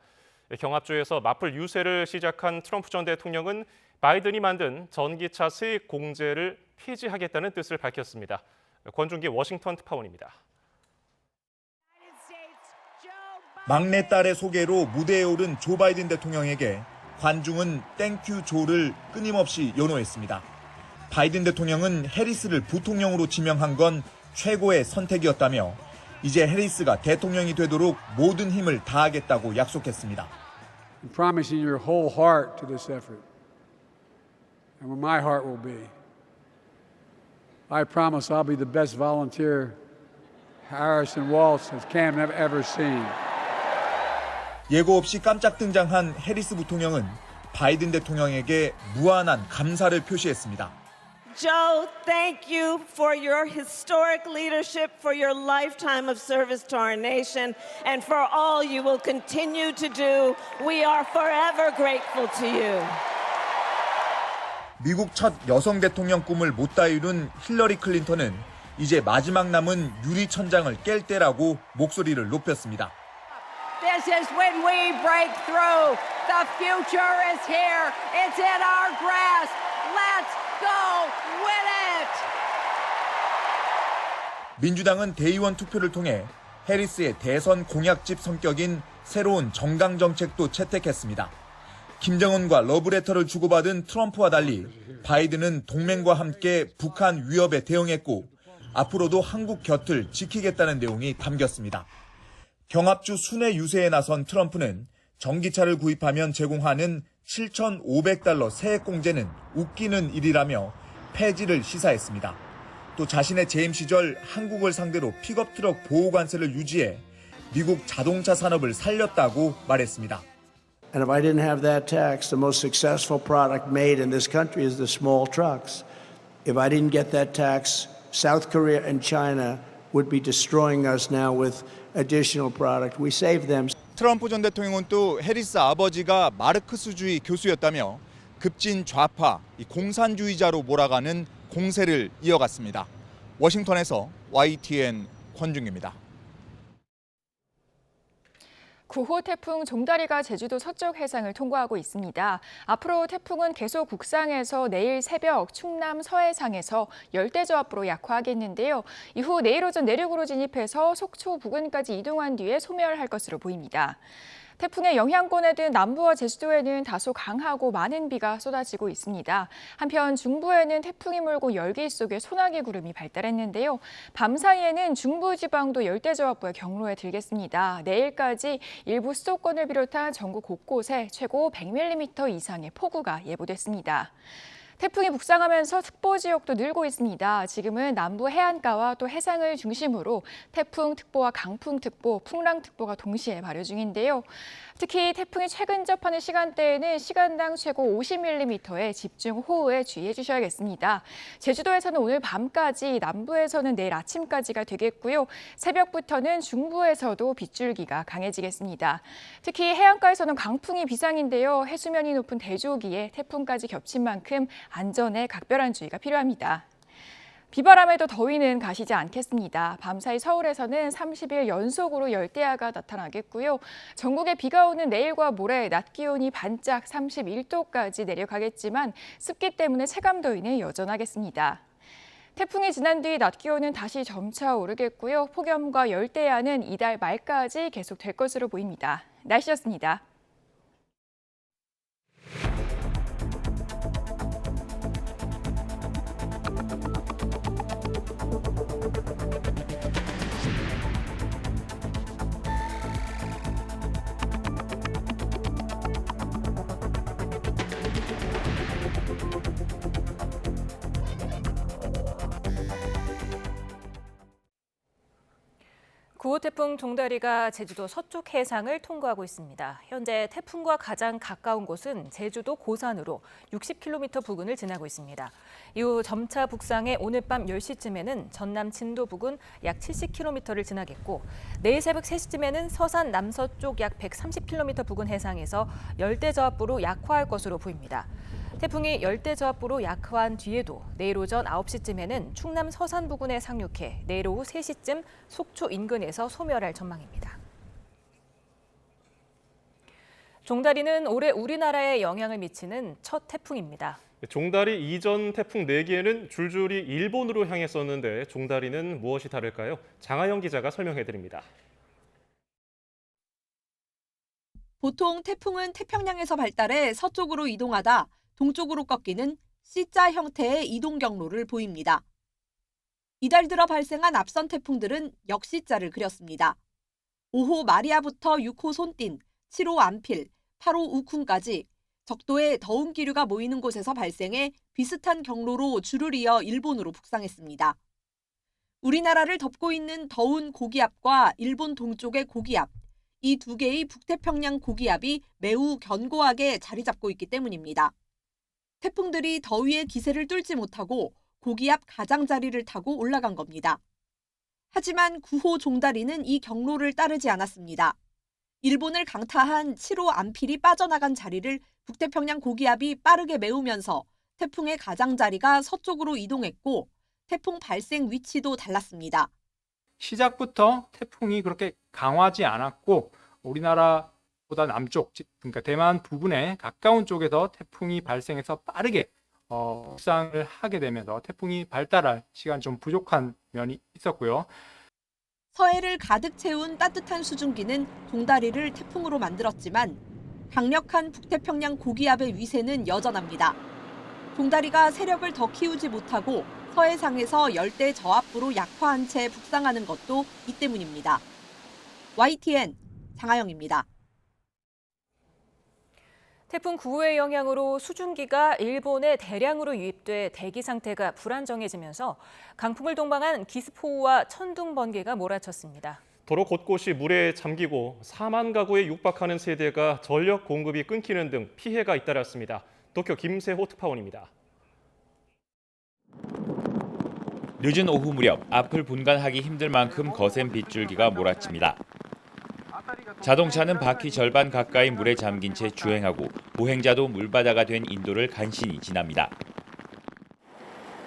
[SPEAKER 2] 경합주에서 맞불 유세를 시작한 트럼프 전 대통령은 바이든이 만든 전기차 세액 공제를 폐지하겠다는 뜻을 밝혔습니다. 권준기 워싱턴 특파원입니다.
[SPEAKER 15] 막내딸의 소개로 무대에 오른 조 바이든 대통령에게 관중은 땡큐 조를 끊임없이 연호했습니다. 바이든 대통령은 해리스를 부통령으로 지명한 건 최고의 선택이었다며 이제 해리스가 대통령이 되도록 모든 힘을 다하겠다고 약속했습니다.
[SPEAKER 16] I'm promising your whole heart to this effort, and where my heart will be. I promise I'll be the best volunteer Harrison Waltz has Cam ever seen.
[SPEAKER 15] 예고 없이 깜짝 등장한 해리스 부통령은 바이든 대통령에게 무한한 감사를 표시했습니다.
[SPEAKER 17] Joe, thank you for your historic leadership, for your lifetime of service to our nation, and for all you will continue to do. We are forever grateful to you.
[SPEAKER 15] 미국 첫 여성 대통령 꿈을 못다 이룬 힐러리 클린턴은 이제 마지막 남은 유리천장을 깰 때라고 목소리를 높였습니다.
[SPEAKER 17] This is when we break through. The future is here. It's in our grasp. Let's go win it!
[SPEAKER 15] 민주당은 대의원 투표를 통해 해리스의 대선 공약집 성격인 새로운 정강 정책도 채택했습니다. 김정은과 러브레터를 주고받은 트럼프와 달리 바이든은 동맹과 함께 북한 위협에 대응했고 앞으로도 한국 곁을 지키겠다는 내용이 담겼습니다. 경합주 순회 유세에 나선 트럼프는 전기차를 구입하면 제공하는 $7,500 세액 공제는 웃기는 일이라며 폐지를 시사했습니다. 또 자신의 재임 시절 한국을 상대로 픽업 트럭 보호 관세를 유지해 미국 자동차 산업을 살렸다고 말했습니다.
[SPEAKER 18] And if I didn't have that tax, the most successful product made in this country is the small trucks. If I didn't get that tax, South Korea and China would be destroying us now with additional product. We saved them.
[SPEAKER 15] 트럼프 전 대통령은 또 해리스 아버지가 마르크스주의 교수였다며 급진 좌파, 공산주의자로 몰아가는 공세를 이어갔습니다. 워싱턴에서 YTN 권중기입니다.
[SPEAKER 19] 9호 태풍 종다리가 제주도 서쪽 해상을 통과하고 있습니다. 앞으로 태풍은 계속 북상해서 내일 새벽 충남 서해상에서 열대저압으로 약화하겠는데요. 이후 내일 오전 내륙으로 진입해서 속초 부근까지 이동한 뒤에 소멸할 것으로 보입니다. 태풍의 영향권에 든 남부와 제주도에는 다소 강하고 많은 비가 쏟아지고 있습니다. 한편 중부에는 태풍이 몰고 열기 속에 소나기 구름이 발달했는데요. 밤 사이에는 중부지방도 열대저압부의 경로에 들겠습니다. 내일까지 일부 수도권을 비롯한 전국 곳곳에 최고 100mm 이상의 폭우가 예보됐습니다. 태풍이 북상하면서 특보 지역도 늘고 있습니다. 지금은 남부 해안가와 또 해상을 중심으로 태풍특보와 강풍특보, 풍랑특보가 동시에 발효 중인데요. 특히 태풍이 최근 접하는 시간대에는 시간당 최고 50mm의 집중호우에 주의해 주셔야겠습니다. 제주도에서는 오늘 밤까지, 남부에서는 내일 아침까지가 되겠고요. 새벽부터는 중부에서도 빗줄기가 강해지겠습니다. 특히 해안가에서는 강풍이 비상인데요. 해수면이 높은 대조기에 태풍까지 겹친 만큼 안전에 각별한 주의가 필요합니다. 비바람에도 더위는 가시지 않겠습니다. 밤사이 서울에서는 30일 연속으로 열대야가 나타나겠고요. 전국에 비가 오는 내일과 모레 낮 기온이 반짝 31도까지 내려가겠지만 습기 때문에 체감더위는 여전하겠습니다. 태풍이 지난 뒤 낮 기온은 다시 점차 오르겠고요. 폭염과 열대야는 이달 말까지 계속될 것으로 보입니다. 날씨였습니다.
[SPEAKER 1] 구호 태풍 종다리가 제주도 서쪽 해상을 통과하고 있습니다. 현재 태풍과 가장 가까운 곳은 제주도 고산으로 60km 부근을 지나고 있습니다. 이후 점차 북상해 오늘 밤 10시쯤에는 전남 진도 부근 약 70km를 지나겠고 내일 새벽 3시쯤에는 서산 남서쪽 약 130km 부근 해상에서 열대저압부로 약화할 것으로 보입니다. 태풍이 열대저압부로 약화한 뒤에도 내일 오전 9시쯤에는 충남 서산 부근에 상륙해 내일 오후 3시쯤 속초 인근에서 소멸할 전망입니다. 종다리는 올해 우리나라에 영향을 미치는 첫 태풍입니다.
[SPEAKER 2] 종다리 이전 태풍 4개는 줄줄이 일본으로 향했었는데 종다리는 무엇이 다를까요? 장하영 기자가 설명해드립니다.
[SPEAKER 3] 보통 태풍은 태평양에서 발달해 서쪽으로 이동하다 동쪽으로 꺾이는 C자 형태의 이동 경로를 보입니다. 이달 들어 발생한 앞선 태풍들은 역C자를 그렸습니다. 5호 마리아부터 6호 손띤, 7호 안필, 8호 우쿤까지 적도에 더운 기류가 모이는 곳에서 발생해 비슷한 경로로 줄을 이어 일본으로 북상했습니다. 우리나라를 덮고 있는 더운 고기압과 일본 동쪽의 고기압, 이 두 개의 북태평양 고기압이 매우 견고하게 자리 잡고 있기 때문입니다. 태풍들이 더위의 기세를 뚫지 못하고 고기압 가장자리를 타고 올라간 겁니다. 하지만 9호 종다리는 이 경로를 따르지 않았습니다. 일본을 강타한 7호 안필이 빠져나간 자리를 북태평양 고기압이 빠르게 메우면서 태풍의 가장자리가 서쪽으로 이동했고 태풍 발생 위치도 달랐습니다.
[SPEAKER 4] 시작부터 태풍이 그렇게 강하지 않았고 우리나라보다 남쪽, 그러니까 대만 부근에 가까운 쪽에서 태풍이 발생해서 빠르게 북상을 하게 되면서 태풍이 발달할 시간이 좀 부족한 면이 있었고요.
[SPEAKER 3] 서해를 가득 채운 따뜻한 수증기는 종다리를 태풍으로 만들었지만 강력한 북태평양 고기압의 위세는 여전합니다. 종다리가 세력을 더 키우지 못하고 서해상에서 열대 저압부로 약화한 채 북상하는 것도 이 때문입니다. YTN 장하영입니다.
[SPEAKER 1] 태풍 9호의 영향으로 수증기가 일본에 대량으로 유입돼 대기 상태가 불안정해지면서 강풍을 동반한 기습호우와 천둥 번개가 몰아쳤습니다.
[SPEAKER 2] 도로 곳곳이 물에 잠기고 4만 가구에 육박하는 세대가 전력 공급이 끊기는 등 피해가 잇따랐습니다. 도쿄 김세호 특파원입니다.
[SPEAKER 5] 늦은 오후 무렵 앞을 분간하기 힘들 만큼 거센 빗줄기가 몰아칩니다. 자동차는 바퀴 절반 가까이 물에 잠긴 채 주행하고 보행자도 물바다가 된 인도를 간신히 지납니다.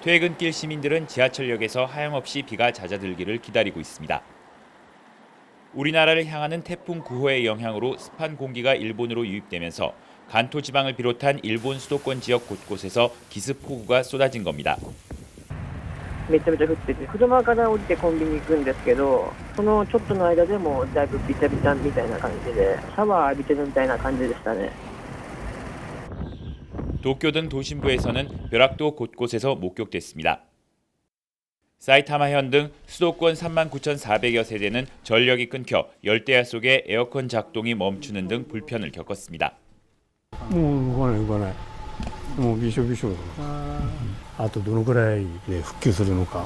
[SPEAKER 5] 퇴근길 시민들은 지하철역에서 하염없이 비가 잦아들기를 기다리고 있습니다. 우리나라를 향하는 태풍 9호의 영향으로 습한 공기가 일본으로 유입되면서 간토 지방을 비롯한 일본 수도권 지역 곳곳에서 기습폭우가 쏟아진 겁니다.
[SPEAKER 20] めちゃめちゃ降ってて、車から降りてコンビニ行くんですけど、そのちょっとの間でもだいぶビチャビチャみたいな感じで、シャワー浴びてるみたいな感じでしたね。
[SPEAKER 5] 도쿄 등 도심부에서는 벼락도 곳곳에서 목격됐습니다. 사이타마현 등 수도권 39,400여 세대는 전력이 끊겨 열대야 속에 에어컨 작동이 멈추는 등 불편을 겪었습니다.
[SPEAKER 21] もうびしょびしょ。あとどのくらいで復旧するのか。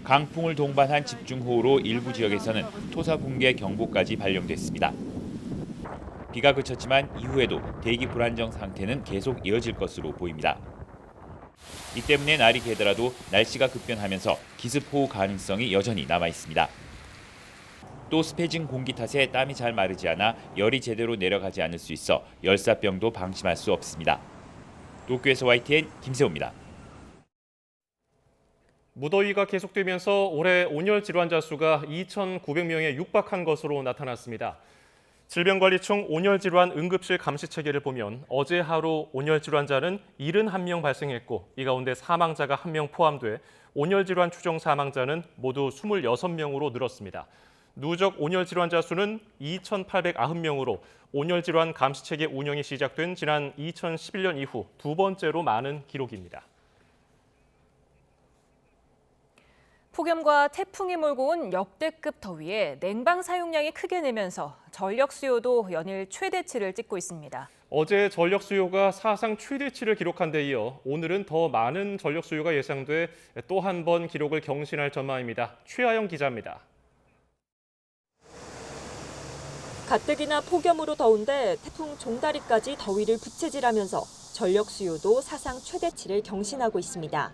[SPEAKER 5] 강풍을 동반한 집중호우로 일부 지역에서는 토사 붕괴 경보까지 발령됐습니다. 비가 그쳤지만 이후에도 대기 불안정 상태는 계속 이어질 것으로 보입니다. 이 때문에 날이 개더라도 날씨가 급변하면서 기습호우 가능성이 여전히 남아 있습니다. 또 습해진 공기 탓에 땀이 잘 마르지 않아 열이 제대로 내려가지 않을 수 있어 열사병도 방심할 수 없습니다. 도쿄에서 YTN 김세호입니다.
[SPEAKER 2] 무더위가 계속되면서 올해 온열 질환자 수가 2,900명에 육박한 것으로 나타났습니다. 질병관리청 온열질환 응급실 감시체계를 보면 어제 하루 온열질환자는 71명 발생했고 이 가운데 사망자가 1명 포함돼 온열질환 추정 사망자는 모두 26명으로 늘었습니다. 누적 온열질환자 수는 2,890명으로 온열질환 감시체계 운영이 시작된 지난 2011년 이후 두 번째로 많은 기록입니다.
[SPEAKER 1] 폭염과 태풍이 몰고 온 역대급 더위에 냉방 사용량이 크게 늘면서 전력 수요도 연일 최대치를 찍고 있습니다.
[SPEAKER 2] 어제 전력 수요가 사상 최대치를 기록한 데 이어 오늘은 더 많은 전력 수요가 예상돼 또 한 번 기록을 경신할 전망입니다. 최하영 기자입니다.
[SPEAKER 27] 가뜩이나 폭염으로 더운데 태풍 종다리까지 더위를 부채질하면서 전력 수요도 사상 최대치를 경신하고 있습니다.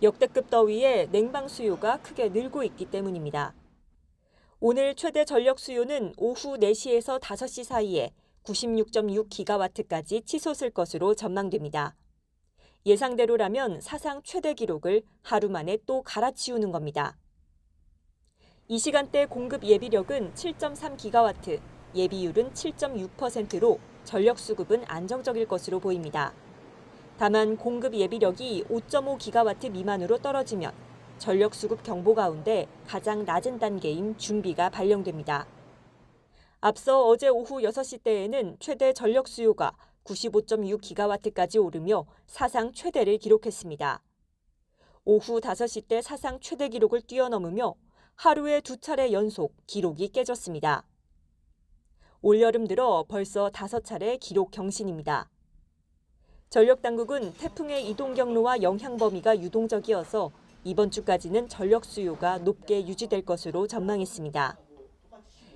[SPEAKER 27] 역대급 더위에 냉방 수요가 크게 늘고 있기 때문입니다. 오늘 최대 전력 수요는 오후 4시에서 5시 사이에 96.6기가와트까지 치솟을 것으로 전망됩니다. 예상대로라면 사상 최대 기록을 하루 만에 또 갈아치우는 겁니다. 이 시간대 공급 예비력은 7.3기가와트,
[SPEAKER 6] 예비율은 7.6%로 전력 수급은 안정적일 것으로 보입니다. 다만 공급 예비력이 5.5기가와트 미만으로 떨어지면 전력 수급 경보 가운데 가장 낮은 단계인 준비가 발령됩니다. 앞서 어제 오후 6시 때에는 최대 전력 수요가 95.6기가와트까지 오르며 사상 최대를 기록했습니다. 오후 5시 때 사상 최대 기록을 뛰어넘으며 하루에 2차례 연속 기록이 깨졌습니다. 올여름 들어 벌써 5차례 기록 경신입니다. 전력당국은 태풍의 이동 경로와 영향 범위가 유동적이어서 이번 주까지는 전력 수요가 높게 유지될 것으로 전망했습니다.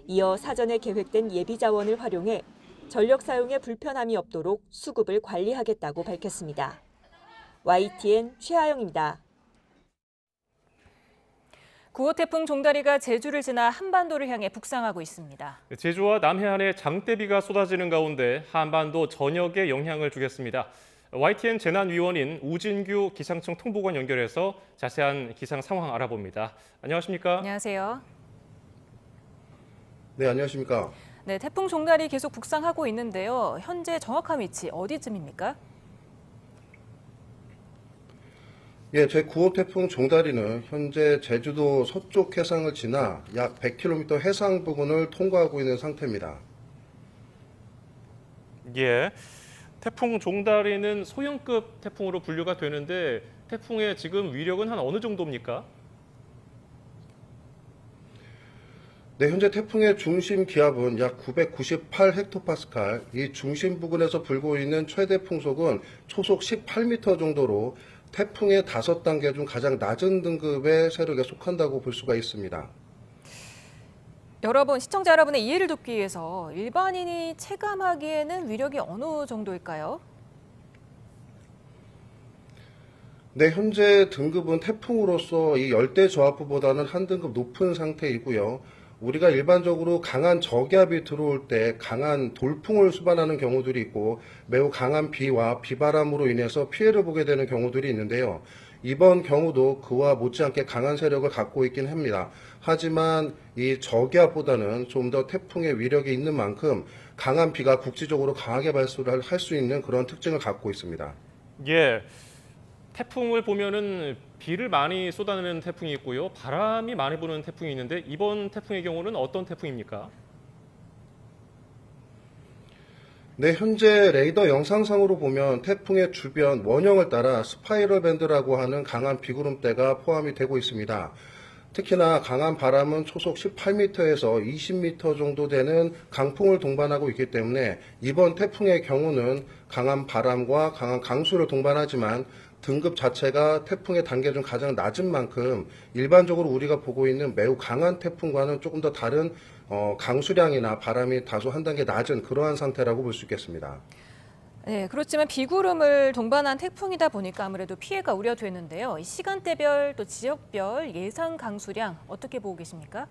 [SPEAKER 6] 이어 사전에 계획된 예비 자원을 활용해 전력 사용에 불편함이 없도록 수급을 관리하겠다고 밝혔습니다. YTN 최하영입니다.
[SPEAKER 1] 9호 태풍 종다리가 제주를 지나 한반도를 향해 북상하고 있습니다.
[SPEAKER 2] 제주와 남해안에 장대비가 쏟아지는 가운데 한반도 전역에 영향을 주겠습니다. YTN 재난위원인 우진규 기상청 통보관 연결해서 자세한 기상 상황 알아봅니다. 안녕하십니까?
[SPEAKER 1] 안녕하세요.
[SPEAKER 7] 네, 안녕하십니까?
[SPEAKER 1] 네, 태풍 종다리 계속 북상하고 있는데요. 현재 정확한 위치 어디쯤입니까?
[SPEAKER 7] 예, 제9호 태풍 종다리는 현재 제주도 서쪽 해상을 지나 약 100km 해상 부근을 통과하고 있는 상태입니다.
[SPEAKER 2] 예, 태풍 종다리는 소형급 태풍으로 분류가 되는데 태풍의 지금 위력은 한 어느 정도입니까?
[SPEAKER 7] 네, 현재 태풍의 중심 기압은 약 998헥토파스칼, 이 중심 부근에서 불고 있는 최대 풍속은 초속 18m 정도로 태풍의 5단계 중 가장 낮은 등급의 세력에 속한다고 볼 수가 있습니다.
[SPEAKER 1] 여러분, 시청자 여러분의 이해를 돕기 위해서 일반인이 체감하기에는 위력이 어느 정도일까요?
[SPEAKER 7] 네, 현재 등급은 태풍으로서 이 열대 저하부보다는 한 등급 높은 상태이고요. 우리가 일반적으로 강한 저기압이 들어올 때 강한 돌풍을 수반하는 경우들이 있고 매우 강한 비와 비바람으로 인해서 피해를 보게 되는 경우들이 있는데요. 이번 경우도 그와 못지않게 강한 세력을 갖고 있긴 합니다. 하지만 이 저기압보다는 좀 더 태풍의 위력이 있는 만큼 강한 비가 국지적으로 강하게 발수를 할 수 있는 그런 특징을 갖고 있습니다.
[SPEAKER 2] 예, 태풍을 보면은 비를 많이 쏟아내는 태풍이 있고요. 바람이 많이 부는 태풍이 있는데 이번 태풍의 경우는 어떤 태풍입니까?
[SPEAKER 7] 네, 현재 레이더 영상상으로 보면 태풍의 주변 원형을 따라 스파이럴 밴드라고 하는 강한 비구름대가 포함이 되고 있습니다. 특히나 강한 바람은 초속 18m에서 20m 정도 되는 강풍을 동반하고 있기 때문에 이번 태풍의 경우는 강한 바람과 강한 강수를 동반하지만 등급 자체가 태풍의 단계 중 가장 낮은 만큼 일반적으로 우리가 보고 있는 매우 강한 태풍과는 조금 더 다른 강수량이나 바람이 다소 한 단계 낮은 그러한 상태라고 볼 수 있겠습니다.
[SPEAKER 1] 네, 그렇지만 비구름을 동반한 태풍이다 보니까 아무래도 피해가 우려되는데요. 이 시간대별 또 지역별 예상 강수량 어떻게 보고 계십니까?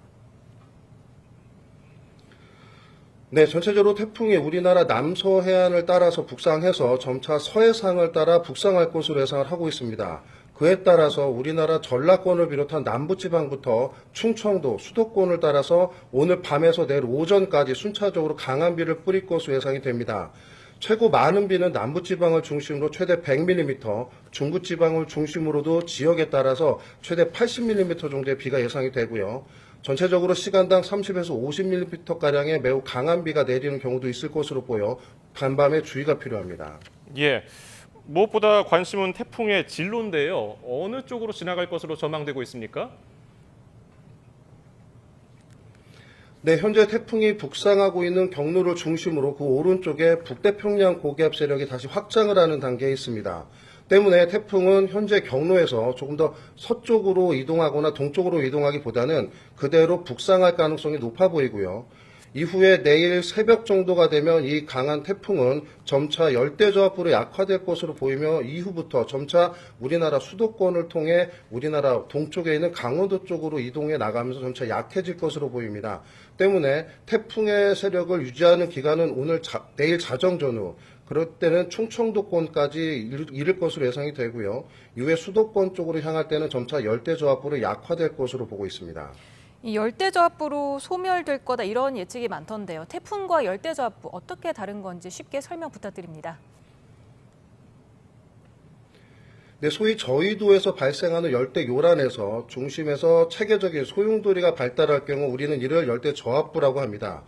[SPEAKER 7] 네, 전체적으로 태풍이 우리나라 남서 해안을 따라서 북상해서 점차 서해상을 따라 북상할 것으로 예상을 하고 있습니다. 그에 따라서 우리나라 전라권을 비롯한 남부지방부터 충청도, 수도권을 따라서 오늘 밤에서 내일 오전까지 순차적으로 강한 비를 뿌릴 것으로 예상이 됩니다. 최고 많은 비는 남부지방을 중심으로 최대 100mm, 중부지방을 중심으로도 지역에 따라서 최대 80mm 정도의 비가 예상이 되고요. 전체적으로 시간당 30에서 50mm가량의 매우 강한 비가 내리는 경우도 있을 것으로 보여 간밤에 주의가 필요합니다.
[SPEAKER 2] 예, 무엇보다 관심은 태풍의 진로인데요. 어느 쪽으로 지나갈 것으로 전망되고 있습니까?
[SPEAKER 7] 네, 현재 태풍이 북상하고 있는 경로를 중심으로 그 오른쪽에 북태평양 고기압 세력이 다시 확장을 하는 단계에 있습니다. 때문에 태풍은 현재 경로에서 조금 더 서쪽으로 이동하거나 동쪽으로 이동하기보다는 그대로 북상할 가능성이 높아 보이고요. 이후에 내일 새벽 정도가 되면 이 강한 태풍은 점차 열대저하부로 약화될 것으로 보이며 이후부터 점차 우리나라 수도권을 통해 우리나라 동쪽에 있는 강원도 쪽으로 이동해 나가면서 점차 약해질 것으로 보입니다. 때문에 태풍의 세력을 유지하는 기간은 내일 자정 전후, 그럴 때는 충청도권까지 이를 것으로 예상이 되고요. 이후에 수도권 쪽으로 향할 때는 점차 열대저하부로 약화될 것으로 보고 있습니다.
[SPEAKER 1] 이 열대저압부로 소멸될 거다 이런 예측이 많던데요. 태풍과 열대저압부 어떻게 다른 건지 쉽게 설명 부탁드립니다.
[SPEAKER 7] 네, 소위 저위도에서 발생하는 열대 요란에서 중심에서 체계적인 소용돌이가 발달할 경우 우리는 이를 열대저압부라고 합니다.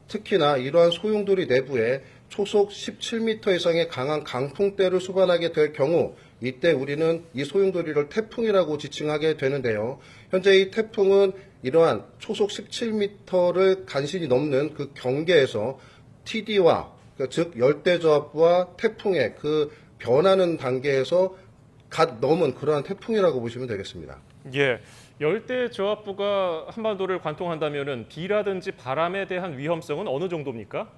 [SPEAKER 7] 특히나 이러한 소용돌이 내부에 초속 17m 이상의 강한 강풍대를 수반하게 될 경우 이때 우리는 이 소용돌이를 태풍이라고 지칭하게 되는데요. 현재 이 태풍은 이러한 초속 17m를 간신히 넘는 그 경계에서 TD와 즉 열대저압부와 태풍의 그 변하는 단계에서 갓 넘은 그러한 태풍이라고 보시면 되겠습니다.
[SPEAKER 2] 예, 열대저압부가 한반도를 관통한다면은 비라든지 바람에 대한 위험성은 어느 정도입니까?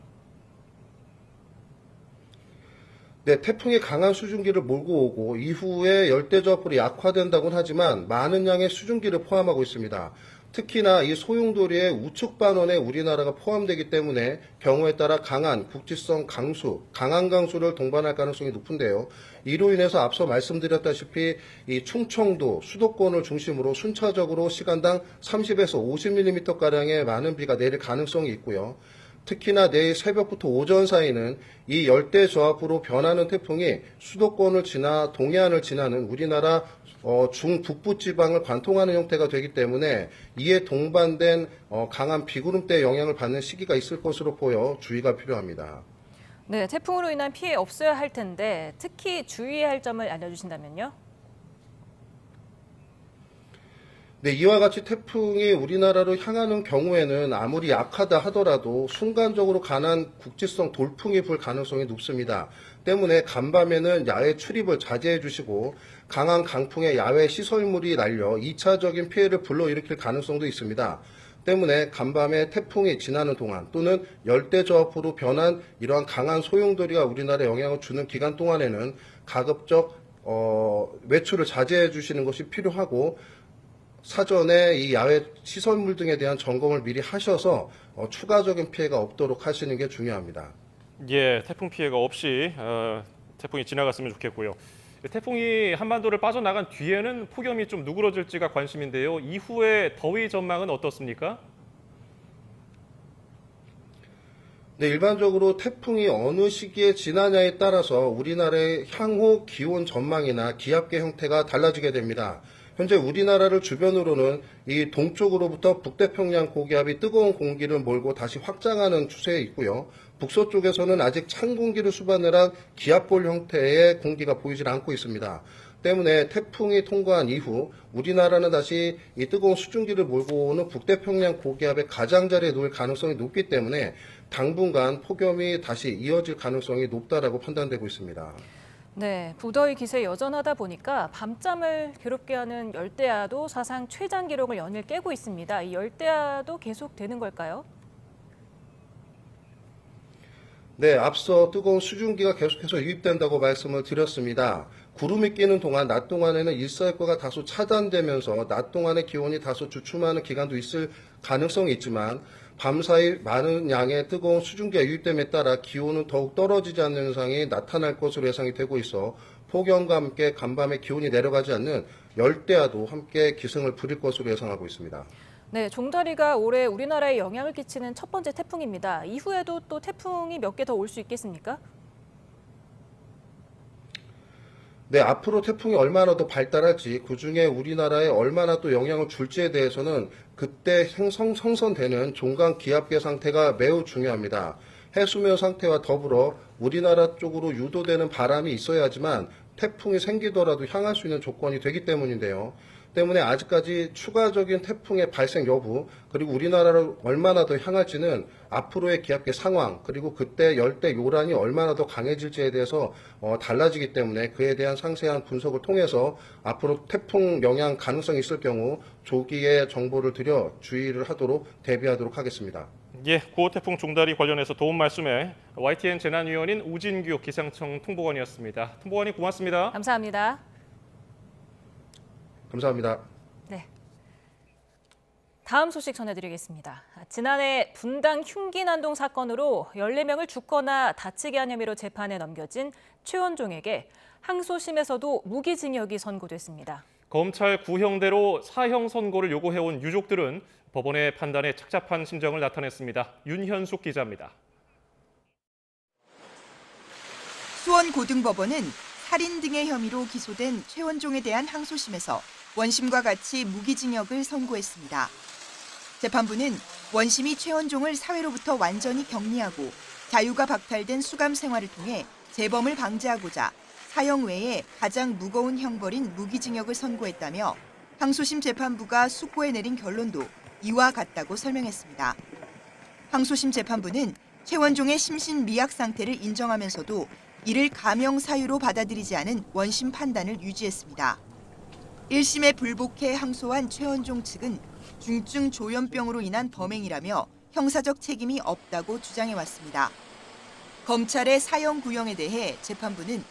[SPEAKER 7] 네, 태풍이 강한 수증기를 몰고 오고 이후에 열대저압부로 약화된다고는 하지만 많은 양의 수증기를 포함하고 있습니다. 특히나 이 소용돌이의 우측 반원에 우리나라가 포함되기 때문에 경우에 따라 강한 국지성 강수, 강한 강수를 동반할 가능성이 높은데요. 이로 인해서 앞서 말씀드렸다시피 이 충청도, 수도권을 중심으로 순차적으로 시간당 30에서 50mm가량의 많은 비가 내릴 가능성이 있고요. 특히나 내일 새벽부터 오전 사이는 이 열대저압부로 변하는 태풍이 수도권을 지나 동해안을 지나는 우리나라 중북부 지방을 관통하는 형태가 되기 때문에 이에 동반된 강한 비구름대의 영향을 받는 시기가 있을 것으로 보여 주의가 필요합니다.
[SPEAKER 1] 네, 태풍으로 인한 피해 없어야 할 텐데 특히 주의해야 할 점을 알려주신다면요?
[SPEAKER 7] 네, 이와 같이 태풍이 우리나라로 향하는 경우에는 아무리 약하다 하더라도 순간적으로 강한 국지성 돌풍이 불 가능성이 높습니다. 때문에 간밤에는 야외 출입을 자제해 주시고 강한 강풍에 야외 시설물이 날려 2차적인 피해를 불러일으킬 가능성도 있습니다. 때문에 간밤에 태풍이 지나는 동안 또는 열대저압부로 변한 이러한 강한 소용돌이가 우리나라에 영향을 주는 기간 동안에는 가급적 외출을 자제해 주시는 것이 필요하고 사전에 이 야외 시설물 등에 대한 점검을 미리 하셔서 추가적인 피해가 없도록 하시는 게 중요합니다.
[SPEAKER 2] 예, 태풍 피해가 없이 태풍이 지나갔으면 좋겠고요. 태풍이 한반도를 빠져나간 뒤에는 폭염이 좀 누그러질지가 관심인데요. 이후에 더위 전망은 어떻습니까?
[SPEAKER 7] 네, 일반적으로 태풍이 어느 시기에 지나냐에 따라서 우리나라의 향후 기온 전망이나 기압계 형태가 달라지게 됩니다. 현재 우리나라를 주변으로는 이 동쪽으로부터 북태평양 고기압이 뜨거운 공기를 몰고 다시 확장하는 추세에 있고요. 북서쪽에서는 아직 찬 공기를 수반을 기압볼 형태의 공기가 보이질 않고 있습니다. 때문에 태풍이 통과한 이후 우리나라는 다시 이 뜨거운 수증기를 몰고 오는 북태평양 고기압의 가장자리에 놓일 가능성이 높기 때문에 당분간 폭염이 다시 이어질 가능성이 높다라고 판단되고 있습니다.
[SPEAKER 1] 네, 부더위 기세 여전하다 보니까 밤잠을 괴롭게 하는 열대야도 사상 최장 기록을 연일 깨고 있습니다. 이 열대야도 계속되는 걸까요?
[SPEAKER 7] 네, 앞서 뜨거운 수증기가 계속해서 유입된다고 말씀을 드렸습니다. 구름이 끼는 동안 낮 동안에는 일사일과가 다소 차단되면서 낮 동안의 기온이 다소 주춤하는 기간도 있을 가능성이 있지만 밤사이 많은 양의 뜨거운 수증기가 유입됨에 따라 기온은 더욱 떨어지지 않는 현상이 나타날 것으로 예상이 되고 있어 폭염과 함께 간밤에 기온이 내려가지 않는 열대야도 함께 기승을 부릴 것으로 예상하고 있습니다.
[SPEAKER 1] 네, 종다리가 올해 우리나라에 영향을 끼치는 첫 번째 태풍입니다. 이후에도 또 태풍이 몇 개 더 올 수 있겠습니까?
[SPEAKER 7] 네, 앞으로 태풍이 얼마나 더 발달할지 그중에 우리나라에 얼마나 또 영향을 줄지에 대해서는 그때 성선되는 종강 기압계 상태가 매우 중요합니다. 해수면 상태와 더불어 우리나라 쪽으로 유도되는 바람이 있어야 하지만 태풍이 생기더라도 향할 수 있는 조건이 되기 때문인데요. 때문에 아직까지 추가적인 태풍의 발생 여부 그리고 우리나라를 얼마나 더 향할지는 앞으로의 기압계 상황 그리고 그때 열대 요란이 얼마나 더 강해질지에 대해서 달라지기 때문에 그에 대한 상세한 분석을 통해서 앞으로 태풍 영향 가능성이 있을 경우 조기에 정보를 드려 주의를 하도록 대비하도록 하겠습니다.
[SPEAKER 2] 예, 고태풍 종다리 관련해서 도움 말씀에 YTN 재난위원인 우진규 기상청 통보관이었습니다. 통보관님 고맙습니다.
[SPEAKER 1] 감사합니다.
[SPEAKER 7] 감사합니다.
[SPEAKER 1] 네. 다음 소식 전해드리겠습니다. 지난해 분당 흉기난동 사건으로 14명을 죽거나 다치게 한 혐의로 재판에 넘겨진 최원종에게 항소심에서도 무기징역이 선고됐습니다.
[SPEAKER 2] 검찰 구형대로 사형 선고를 요구해온 유족들은 법원의 판단에 착잡한 심정을 나타냈습니다. 윤현숙 기자입니다.
[SPEAKER 8] 수원고등법원은 살인 등의 혐의로 기소된 최원종에 대한 항소심에서 원심과 같이 무기징역을 선고했습니다. 재판부는 원심이 최원종을 사회로부터 완전히 격리하고 자유가 박탈된 수감 생활을 통해 재범을 방지하고자 사형 외에 가장 무거운 형벌인 무기징역을 선고했다며 항소심 재판부가 숙고에 내린 결론도 이와 같다고 설명했습니다. 항소심 재판부는 최원종의 심신 미약 상태를 인정하면서도 이를 감형 사유로 받아들이지 않은 원심 판단을 유지했습니다. 1심에 불복해 항소한 최원종 측은 중증 조현병으로 인한 범행이라며 형사적 책임이 없다고 주장해왔습니다. 검찰의 사형 구형에 대해 재판부는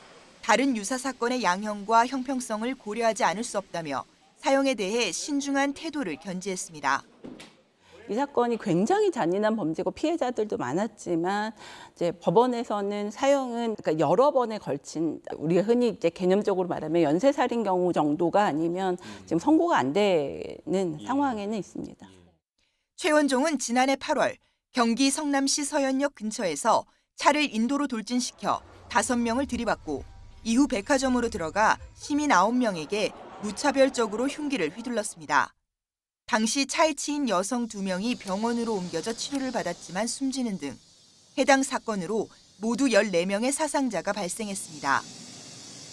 [SPEAKER 8] 다른 유사 사건의 양형과 형평성을 고려하지 않을 수 없다며 사형에 대해 신중한 태도를 견지했습니다.
[SPEAKER 10] 이 사건이 굉장히 잔인한 범죄고 피해자들도 많았지만 이제 법원에서는 사형은 그러니까 여러 번에 걸친 우리가 흔히 이제 개념적으로 말하면 연쇄살인 경우 정도가 아니면 지금 선고가 안 되는 상황에는 있습니다.
[SPEAKER 8] 최원종은 지난해 8월 경기 성남시 서현역 근처에서 차를 인도로 돌진시켜 5명을 들이받고 이후 백화점으로 들어가 시민 9명에게 무차별적으로 흉기를 휘둘렀습니다. 당시 차에 치인 여성 2명이 병원으로 옮겨져 치료를 받았지만 숨지는 등 해당 사건으로 모두 14명의 사상자가 발생했습니다.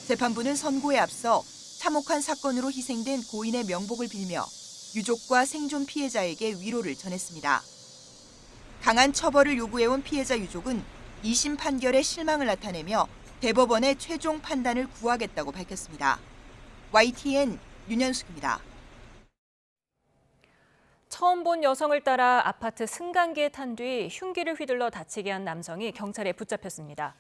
[SPEAKER 8] 재판부는 선고에 앞서 참혹한 사건으로 희생된 고인의 명복을 빌며 유족과 생존 피해자에게 위로를 전했습니다. 강한 처벌을 요구해온 피해자 유족은 2심 판결에 실망을 나타내며 대법원의 최종 판단을 구하겠다고 밝혔습니다. YTN 윤현숙입니다.
[SPEAKER 1] 처음 본 여성을 따라 아파트 승강기에 탄 뒤 흉기를 휘둘러 다치게 한 남성이 경찰에 붙잡혔습니다.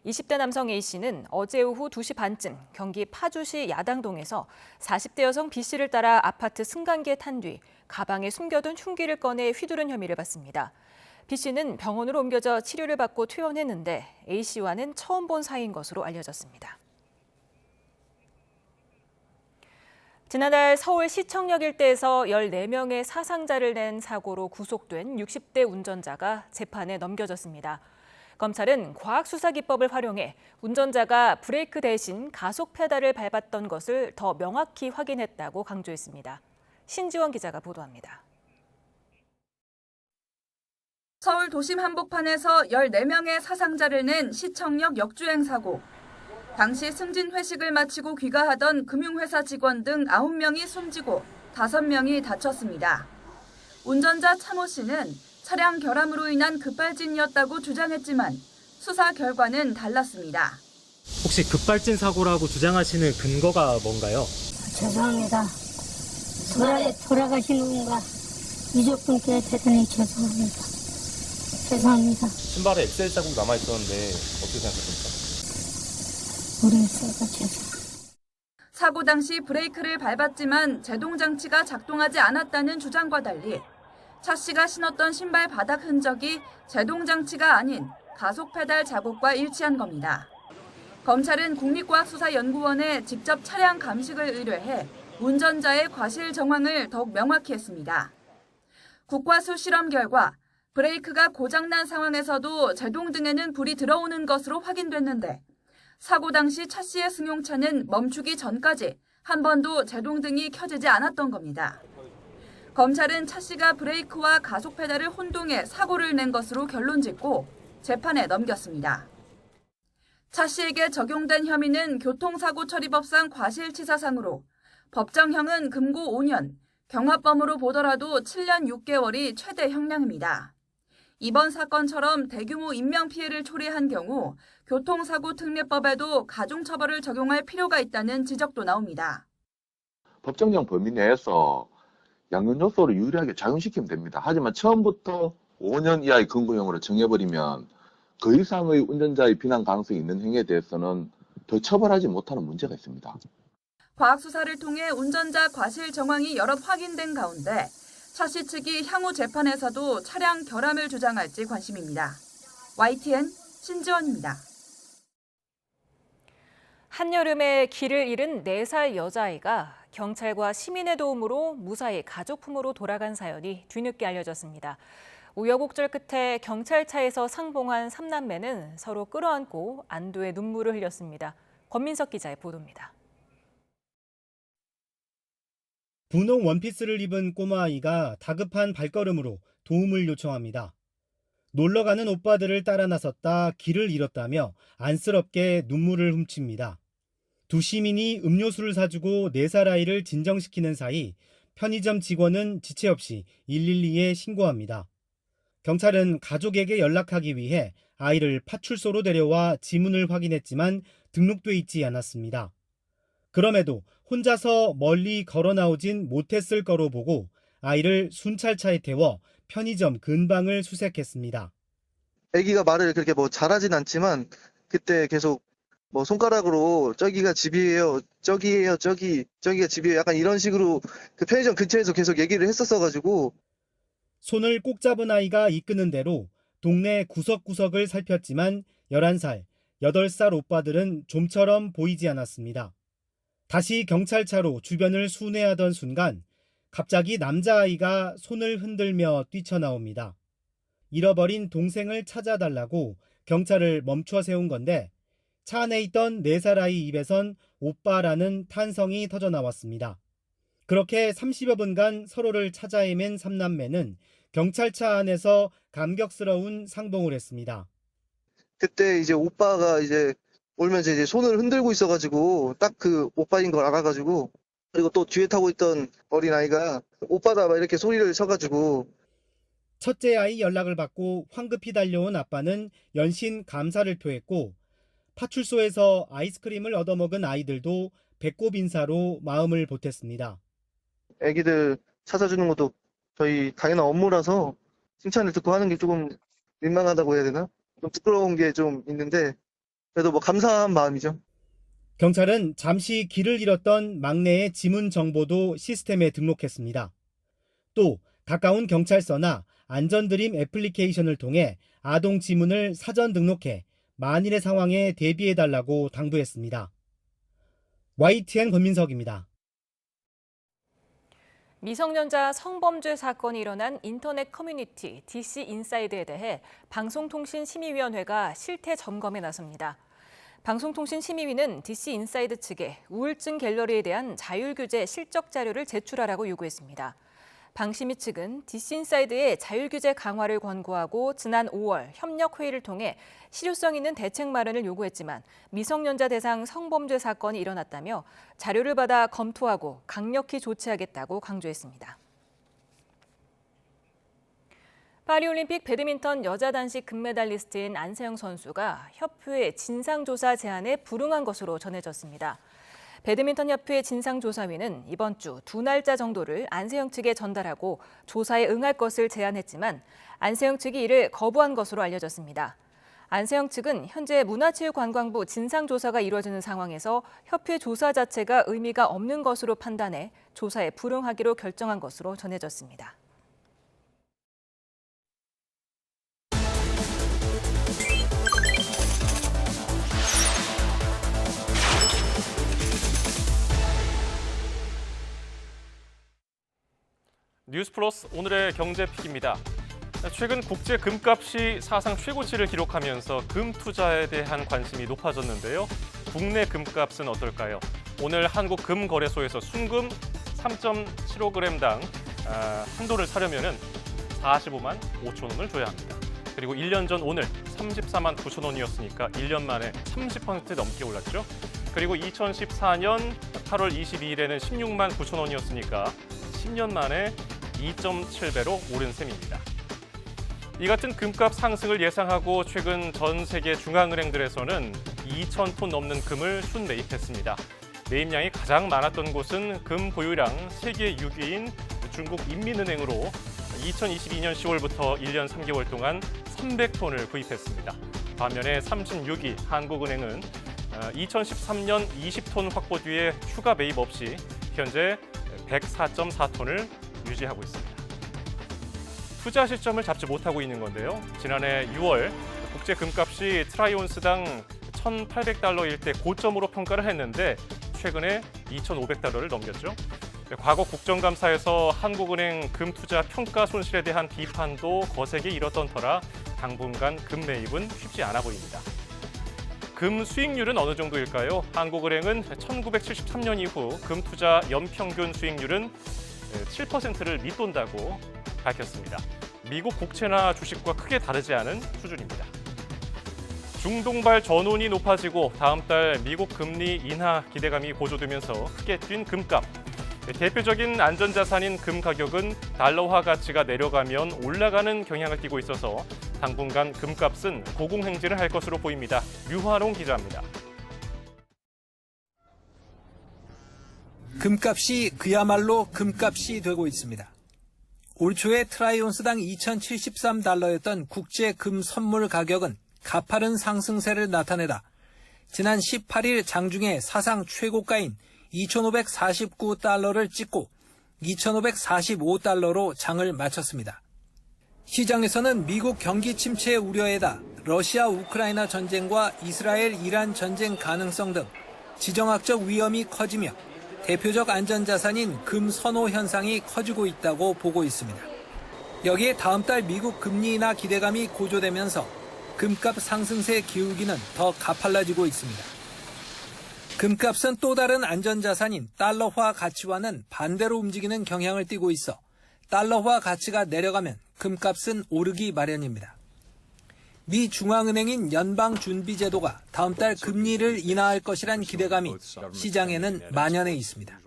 [SPEAKER 1] 20대 남성 A씨는 어제 오후 2시 반쯤 경기 파주시 야당동에서 40대 여성 B씨를 따라 아파트 승강기에 탄 뒤 가방에 숨겨둔 흉기를 꺼내 휘두른 혐의를 받습니다. B씨는 병원으로 옮겨져 치료를 받고 퇴원했는데 A씨와는 처음 본 사이인 것으로 알려졌습니다. 지난달 서울 시청역 일대에서 14명의 사상자를 낸 사고로 구속된 60대 운전자가 재판에 넘겨졌습니다. 검찰은 과학수사기법을 활용해 운전자가 브레이크 대신 가속 페달을 밟았던 것을 더 명확히 확인했다고 강조했습니다. 신지원 기자가 보도합니다.
[SPEAKER 22] 서울 도심 한복판에서 14명의 사상자를 낸 시청역 역주행 사고. 당시 승진 회식을 마치고 귀가하던 금융회사 직원 등 9명이 숨지고 5명이 다쳤습니다. 운전자 차모 씨는 차량 결함으로 인한 급발진이었다고 주장했지만 수사 결과는 달랐습니다.
[SPEAKER 23] 혹시 급발진 사고라고 주장하시는 근거가 뭔가요?
[SPEAKER 24] 죄송합니다. 돌아가신 분과 유족분께 대단히 죄송합니다. 죄송합니다.
[SPEAKER 25] 신발에 엑셀 자국 남아있었는데 어떻게 생각하십니까?
[SPEAKER 24] 모르겠어요. 죄송.
[SPEAKER 22] 사고 당시 브레이크를 밟았지만 제동 장치가 작동하지 않았다는 주장과 달리 차 씨가 신었던 신발 바닥 흔적이 제동 장치가 아닌 가속 페달 자국과 일치한 겁니다. 검찰은 국립과학수사연구원에 직접 차량 감식을 의뢰해 운전자의 과실 정황을 더욱 명확히 했습니다. 국과수 실험 결과 브레이크가 고장난 상황에서도 제동 등에는 불이 들어오는 것으로 확인됐는데 사고 당시 차 씨의 승용차는 멈추기 전까지 한 번도 제동등이 켜지지 않았던 겁니다. 검찰은 차 씨가 브레이크와 가속 페달을 혼동해 사고를 낸 것으로 결론짓고 재판에 넘겼습니다. 차 씨에게 적용된 혐의는 교통사고처리법상 과실치사상으로 법정형은 금고 5년, 경합범으로 보더라도 7년 6개월이 최대 형량입니다. 이번 사건처럼 대규모 인명피해를 초래한 경우 교통사고특례법에도 가중처벌을 적용할 필요가 있다는 지적도 나옵니다.
[SPEAKER 26] 법정형 범위 내에서 양형 요소를 유리하게 작용시키면 됩니다. 하지만 처음부터 5년 이하의 금고형으로 정해버리면 그 이상의 운전자의 비난 가능성이 있는 행위에 대해서는 더 처벌하지 못하는 문제가 있습니다.
[SPEAKER 22] 과학수사를 통해 운전자 과실 정황이 여럿 확인된 가운데 차 씨 측이 향후 재판에서도 차량 결함을 주장할지 관심입니다. YTN 신지원입니다.
[SPEAKER 1] 한여름에 길을 잃은 4살 여자아이가 경찰과 시민의 도움으로 무사히 가족품으로 돌아간 사연이 뒤늦게 알려졌습니다. 우여곡절 끝에 경찰차에서 상봉한 3남매는 서로 끌어안고 안도의 눈물을 흘렸습니다. 권민석 기자의 보도입니다.
[SPEAKER 9] 분홍 원피스를 입은 꼬마아이가 다급한 발걸음으로 도움을 요청합니다. 놀러가는 오빠들을 따라 나섰다 길을 잃었다며 안쓰럽게 눈물을 훔칩니다. 두 시민이 음료수를 사주고 4살 아이를 진정시키는 사이 편의점 직원은 지체 없이 112에 신고합니다. 경찰은 가족에게 연락하기 위해 아이를 파출소로 데려와 지문을 확인했지만 등록돼 있지 않았습니다. 그럼에도 혼자서 멀리 걸어 나오진 못했을 거로 보고 아이를 순찰차에 태워 편의점 근방을 수색했습니다.
[SPEAKER 11] 아기가 말을 그렇게 잘하진 않지만 그때 계속 손가락으로 저기가 집이에요, 저기예요, 저기가 집이에요, 약간 이런 식으로 그 편의점 근처에서 계속 얘기를 했었어가지고.
[SPEAKER 9] 손을 꼭 잡은 아이가 이끄는 대로 동네 구석구석을 살폈지만 11살, 8살 오빠들은 좀처럼 보이지 않았습니다. 다시 경찰차로 주변을 순회하던 순간 갑자기 남자아이가 손을 흔들며 뛰쳐나옵니다. 잃어버린 동생을 찾아달라고 경찰을 멈춰 세운 건데 차 안에 있던 4살 아이 입에선 오빠라는 탄성이 터져나왔습니다. 그렇게 30여 분간 서로를 찾아 헤맨 3남매는 경찰차 안에서 감격스러운 상봉을 했습니다.
[SPEAKER 11] 그때 이제 오빠가 오면서 손을 흔들고 있어가지고 딱 그 오빠인 걸 알아가지고, 그리고 또 뒤에 타고 있던 어린아이가 오빠다 막 이렇게 소리를 쳐가지고.
[SPEAKER 9] 첫째 아이 연락을 받고 황급히 달려온 아빠는 연신 감사를 표했고 파출소에서 아이스크림을 얻어먹은 아이들도 배꼽 인사로 마음을 보탰습니다.
[SPEAKER 11] 애기들 찾아주는 것도 저희 당연한 업무라서 칭찬을 듣고 하는 게 조금 민망하다고 해야 되나? 좀 부끄러운 게 좀 있는데 그래도 감사한 마음이죠.
[SPEAKER 9] 경찰은 잠시 길을 잃었던 막내의 지문 정보도 시스템에 등록했습니다. 또 가까운 경찰서나 안전드림 애플리케이션을 통해 아동 지문을 사전 등록해 만일의 상황에 대비해달라고 당부했습니다. YTN 권민석입니다.
[SPEAKER 1] 미성년자 성범죄 사건이 일어난 인터넷 커뮤니티 DC인사이드에 대해 방송통신심의위원회가 실태 점검에 나섭니다. 방송통신심의위는 DC인사이드 측에 우울증 갤러리에 대한 자율규제 실적 자료를 제출하라고 요구했습니다. 방심위 측은 DC인사이드의 자율규제 강화를 권고하고 지난 5월 협력회의를 통해 실효성 있는 대책 마련을 요구했지만 미성년자 대상 성범죄 사건이 일어났다며 자료를 받아 검토하고 강력히 조치하겠다고 강조했습니다. 파리올림픽 배드민턴 여자 단식 금메달리스트인 안세영 선수가 협회 진상조사 제안에 불응한 것으로 전해졌습니다. 배드민턴협회 진상조사위는 이번 주 2날짜 정도를 안세영 측에 전달하고 조사에 응할 것을 제안했지만 안세영 측이 이를 거부한 것으로 알려졌습니다. 안세영 측은 현재 문화체육관광부 진상조사가 이루어지는 상황에서 협회 조사 자체가 의미가 없는 것으로 판단해 조사에 불응하기로 결정한 것으로 전해졌습니다.
[SPEAKER 2] 뉴스플러스 오늘의 경제픽입니다. 최근 국제 금값이 사상 최고치를 기록하면서 금 투자에 대한 관심이 높아졌는데요. 국내 금값은 어떨까요? 오늘 한국금거래소에서 순금 3.75g당 한도를 사려면 45만 5천 원을 줘야 합니다. 그리고 1년 전 오늘 34만 9천 원이었으니까 1년 만에 30% 넘게 올랐죠. 그리고 2014년 8월 22일에는 16만 9천 원이었으니까 10년 만에 2.7배로 오른 셈입니다. 이 같은 금값 상승을 예상하고 최근 전 세계 중앙은행들에서는 2,000톤 넘는 금을 순매입했습니다. 매입량이 가장 많았던 곳은 금 보유량 세계 6위인 중국 인민은행으로 2022년 10월부터 1년 3개월 동안 300톤을 구입했습니다. 반면에 36위 한국은행은 2013년 20톤 확보 뒤에 추가 매입 없이 현재 104.4톤을 유지하고 있습니다. 투자 시점을 잡지 못하고 있는 건데요. 지난해 6월 국제 금값이 트라이온스당 1,800달러일 때 고점으로 평가를 했는데 최근에 2,500달러를 넘겼죠. 과거 국정감사에서 한국은행 금투자 평가 손실에 대한 비판도 거세게 일었던 터라 당분간 금 매입은 쉽지 않아 보입니다. 금 수익률은 어느 정도일까요? 한국은행은 1973년 이후 금투자 연평균 수익률은 7%를 밑돈다고 밝혔습니다. 미국 국채나 주식과 크게 다르지 않은 수준입니다. 중동발 전운이 높아지고 다음 달 미국 금리 인하 기대감이 고조되면서 크게 뛴 금값. 대표적인 안전자산인 금 가격은 달러화 가치가 내려가면 올라가는 경향을 띠고 있어서 당분간 금값은 고공행진을 할 것으로 보입니다. 류화롱 기자입니다.
[SPEAKER 12] 금값이 그야말로 금값이 되고 있습니다. 올 초에 트라이온스당 2,073달러였던 국제 금 선물 가격은 가파른 상승세를 나타내다 지난 18일 장중에 사상 최고가인 2,549달러를 찍고 2,545달러로 장을 마쳤습니다. 시장에서는 미국 경기 침체 우려에다 러시아 우크라이나 전쟁과 이스라엘 이란 전쟁 가능성 등 지정학적 위험이 커지며 대표적 안전자산인 금 선호 현상이 커지고 있다고 보고 있습니다. 여기에 다음 달 미국 금리 인하 기대감이 고조되면서 금값 상승세 기울기는 더 가팔라지고 있습니다. 금값은 또 다른 안전자산인 달러화 가치와는 반대로 움직이는 경향을 띠고 있어 달러화 가치가 내려가면 금값은 오르기 마련입니다. 미 중앙은행인 연방준비제도가 다음 달 금리를 인하할 것이란 기대감이 시장에는 만연해 있습니다.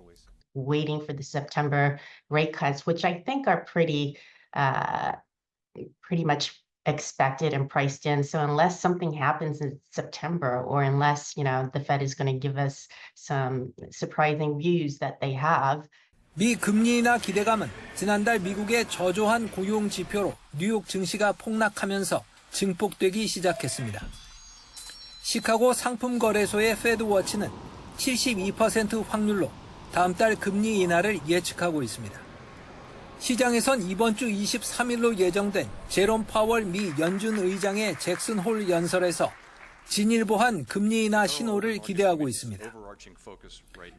[SPEAKER 13] Waiting for the September rate cuts, which I think are pretty much expected and priced in. So unless something happens in September, or unless, the Fed is going to give us some surprising views that they have.
[SPEAKER 12] 미 금리 인하 기대감은 지난달 미국의 저조한 고용 지표로 뉴욕 증시가 폭락하면서 증폭되기 시작했습니다. 시카고 상품거래소의 페드워치는 72% 확률로 다음 달 금리 인하를 예측하고 있습니다. 시장에선 이번 주 23일로 예정된 제롬 파월 미 연준 의장의 잭슨 홀 연설에서 진일보한 금리 인하 신호를 기대하고 있습니다.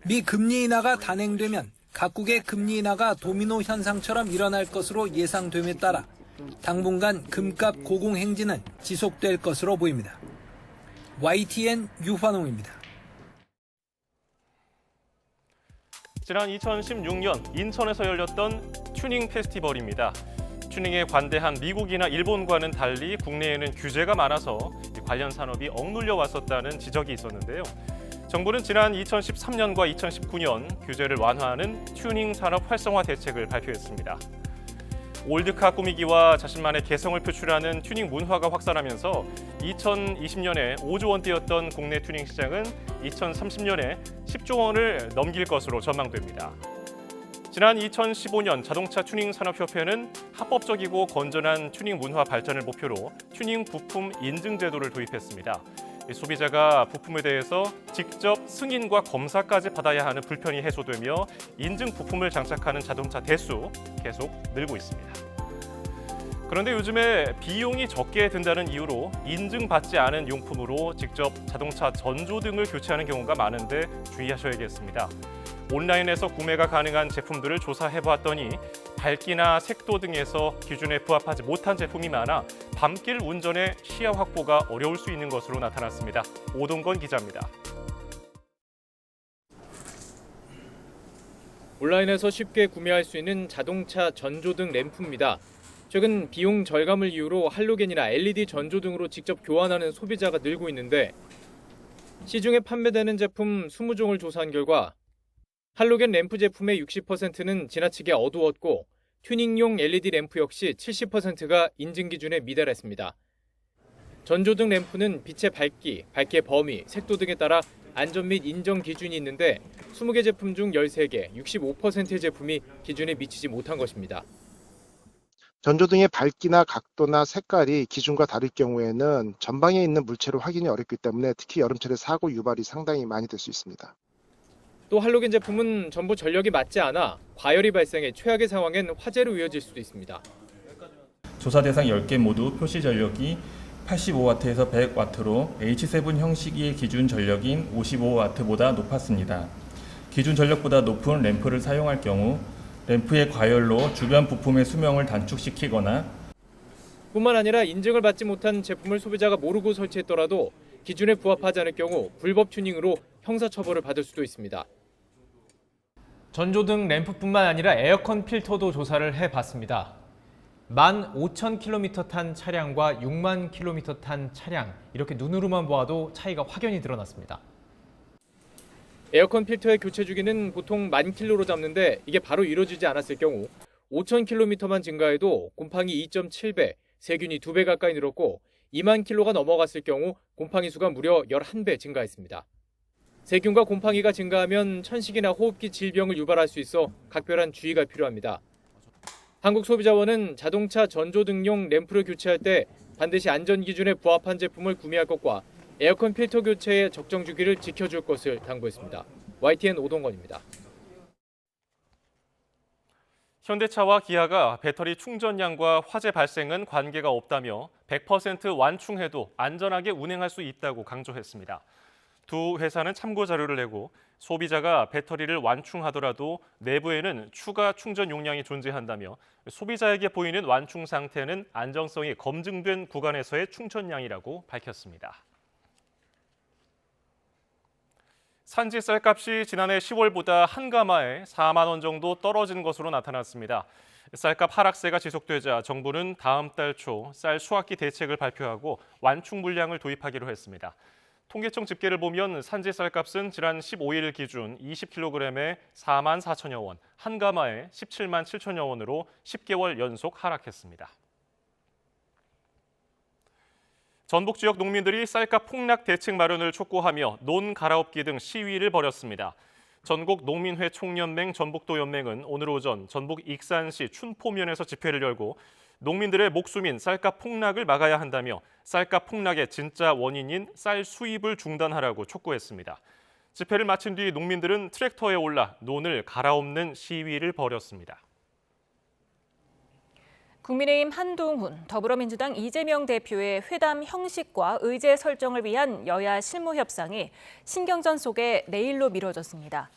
[SPEAKER 12] 미 금리 인하가 단행되면 각국의 금리 인하가 도미노 현상처럼 일어날 것으로 예상됨에 따라 당분간 금값 고공행진은 지속될 것으로 보입니다. YTN 유환홍입니다.
[SPEAKER 2] 지난 2016년 인천에서 열렸던 튜닝 페스티벌입니다. 튜닝에 관대한 미국이나 일본과는 달리 국내에는 규제가 많아서 관련 산업이 억눌려 왔었다는 지적이 있었는데요. 정부는 지난 2013년과 2019년 규제를 완화하는 튜닝 산업 활성화 대책을 발표했습니다. 올드카 꾸미기와 자신만의 개성을 표출하는 튜닝 문화가 확산하면서 2020년에 5조 원대였던 국내 튜닝 시장은 2030년에 10조 원을 넘길 것으로 전망됩니다. 지난 2015년 자동차 튜닝 산업협회는 합법적이고 건전한 튜닝 문화 발전을 목표로 튜닝 부품 인증 제도를 도입했습니다. 소비자가 부품에 대해서 직접 승인과 검사까지 받아야 하는 불편이 해소되며 인증 부품을 장착하는 자동차 대수 계속 늘고 있습니다. 그런데 요즘에 비용이 적게 든다는 이유로 인증받지 않은 용품으로 직접 자동차 전조 등을 교체하는 경우가 많은데 주의하셔야겠습니다. 온라인에서 구매가 가능한 제품들을 조사해봤더니 밝기나 색도 등에서 기준에 부합하지 못한 제품이 많아 밤길 운전의 시야 확보가 어려울 수 있는 것으로 나타났습니다. 오동건 기자입니다.
[SPEAKER 14] 온라인에서 쉽게 구매할 수 있는 자동차 전조등 램프입니다. 최근 비용 절감을 이유로 할로겐이나 LED 전조등으로 직접 교환하는 소비자가 늘고 있는데 시중에 판매되는 제품 20종을 조사한 결과 할로겐 램프 제품의 60%는 지나치게 어두웠고 튜닝용 LED 램프 역시 70%가 인증 기준에 미달했습니다. 전조등 램프는 빛의 밝기, 밝기의 범위, 색도 등에 따라 안전 및 인정 기준이 있는데 20개 제품 중 13개, 65%의 제품이 기준에 미치지 못한 것입니다.
[SPEAKER 15] 전조등의 밝기나 각도나 색깔이 기준과 다를 경우에는 전방에 있는 물체로 확인이 어렵기 때문에 특히 여름철에 사고 유발이 상당히 많이 될 수 있습니다.
[SPEAKER 14] 또 할로겐 제품은 전부 전력이 맞지 않아 과열이 발생해 최악의 상황엔 화재로 이어질 수도 있습니다.
[SPEAKER 16] 조사 대상 10개 모두 표시 전력이
[SPEAKER 25] 85W에서 100W로 H7 형식의 기준 전력인 55W보다 높았습니다. 기준 전력보다 높은 램프를 사용할 경우 램프의 과열로 주변 부품의 수명을 단축시키거나
[SPEAKER 14] 뿐만 아니라 인증을 받지 못한 제품을 소비자가 모르고 설치했더라도 기준에 부합하지 않을 경우 불법 튜닝으로 형사처벌을 받을 수도 있습니다. 전조등 램프뿐만 아니라 에어컨 필터도 조사를 해봤습니다. 15,000km 탄 차량과 6만 km 탄 차량, 이렇게 눈으로만 보아도 차이가 확연히 드러났습니다. 에어컨 필터의 교체 주기는 보통 10,000km로 잡는데 이게 바로 이루어지지 않았을 경우 5,000km만 증가해도 곰팡이 2.7배, 세균이 2배 가까이 늘었고 2만 km가 넘어갔을 경우 곰팡이 수가 무려 11배 증가했습니다. 세균과 곰팡이가 증가하면 천식이나 호흡기 질병을 유발할 수 있어 각별한 주의가 필요합니다. 한국소비자원은 자동차 전조등용 램프를 교체할 때 반드시 안전기준에 부합한 제품을 구매할 것과 에어컨 필터 교체의 적정 주기를 지켜줄 것을 당부했습니다. YTN 오동건입니다.
[SPEAKER 2] 현대차와 기아가 배터리 충전량과 화재 발생은 관계가 없다며 100% 완충해도 안전하게 운행할 수 있다고 강조했습니다. 두 회사는 참고 자료를 내고 소비자가 배터리를 완충하더라도 내부에는 추가 충전 용량이 존재한다며 소비자에게 보이는 완충 상태는 안정성이 검증된 구간에서의 충전량이라고 밝혔습니다. 산지 쌀값이 지난해 10월보다 한 가마에 4만 원 정도 떨어진 것으로 나타났습니다. 쌀값 하락세가 지속되자 정부는 다음 달 초 쌀 수확기 대책을 발표하고 완충 물량을 도입하기로 했습니다. 통계청 집계를 보면 산지 쌀값은 지난 15일 기준 20kg에 4만 4천여 원, 한 가마에 17만 7천여 원으로 10개월 연속 하락했습니다. 전북 지역 농민들이 쌀값 폭락 대책 마련을 촉구하며 논 갈아엎기 등 시위를 벌였습니다. 전국 농민회 총연맹 전북도 연맹은 오늘 오전 전북 익산시 춘포면에서 집회를 열고 농민들의 목숨인 쌀값 폭락을 막아야 한다며 쌀값 폭락의 진짜 원인인 쌀 수입을 중단하라고 촉구했습니다. 집회를 마친 뒤 농민들은 트랙터에 올라 논을 갈아엎는 시위를 벌였습니다.
[SPEAKER 1] 국민의힘 한동훈, 더불어민주당 이재명 대표의 회담 형식과 의제 설정을 위한 여야 실무 협상이 신경전 속에 내일로 미뤄졌습니다.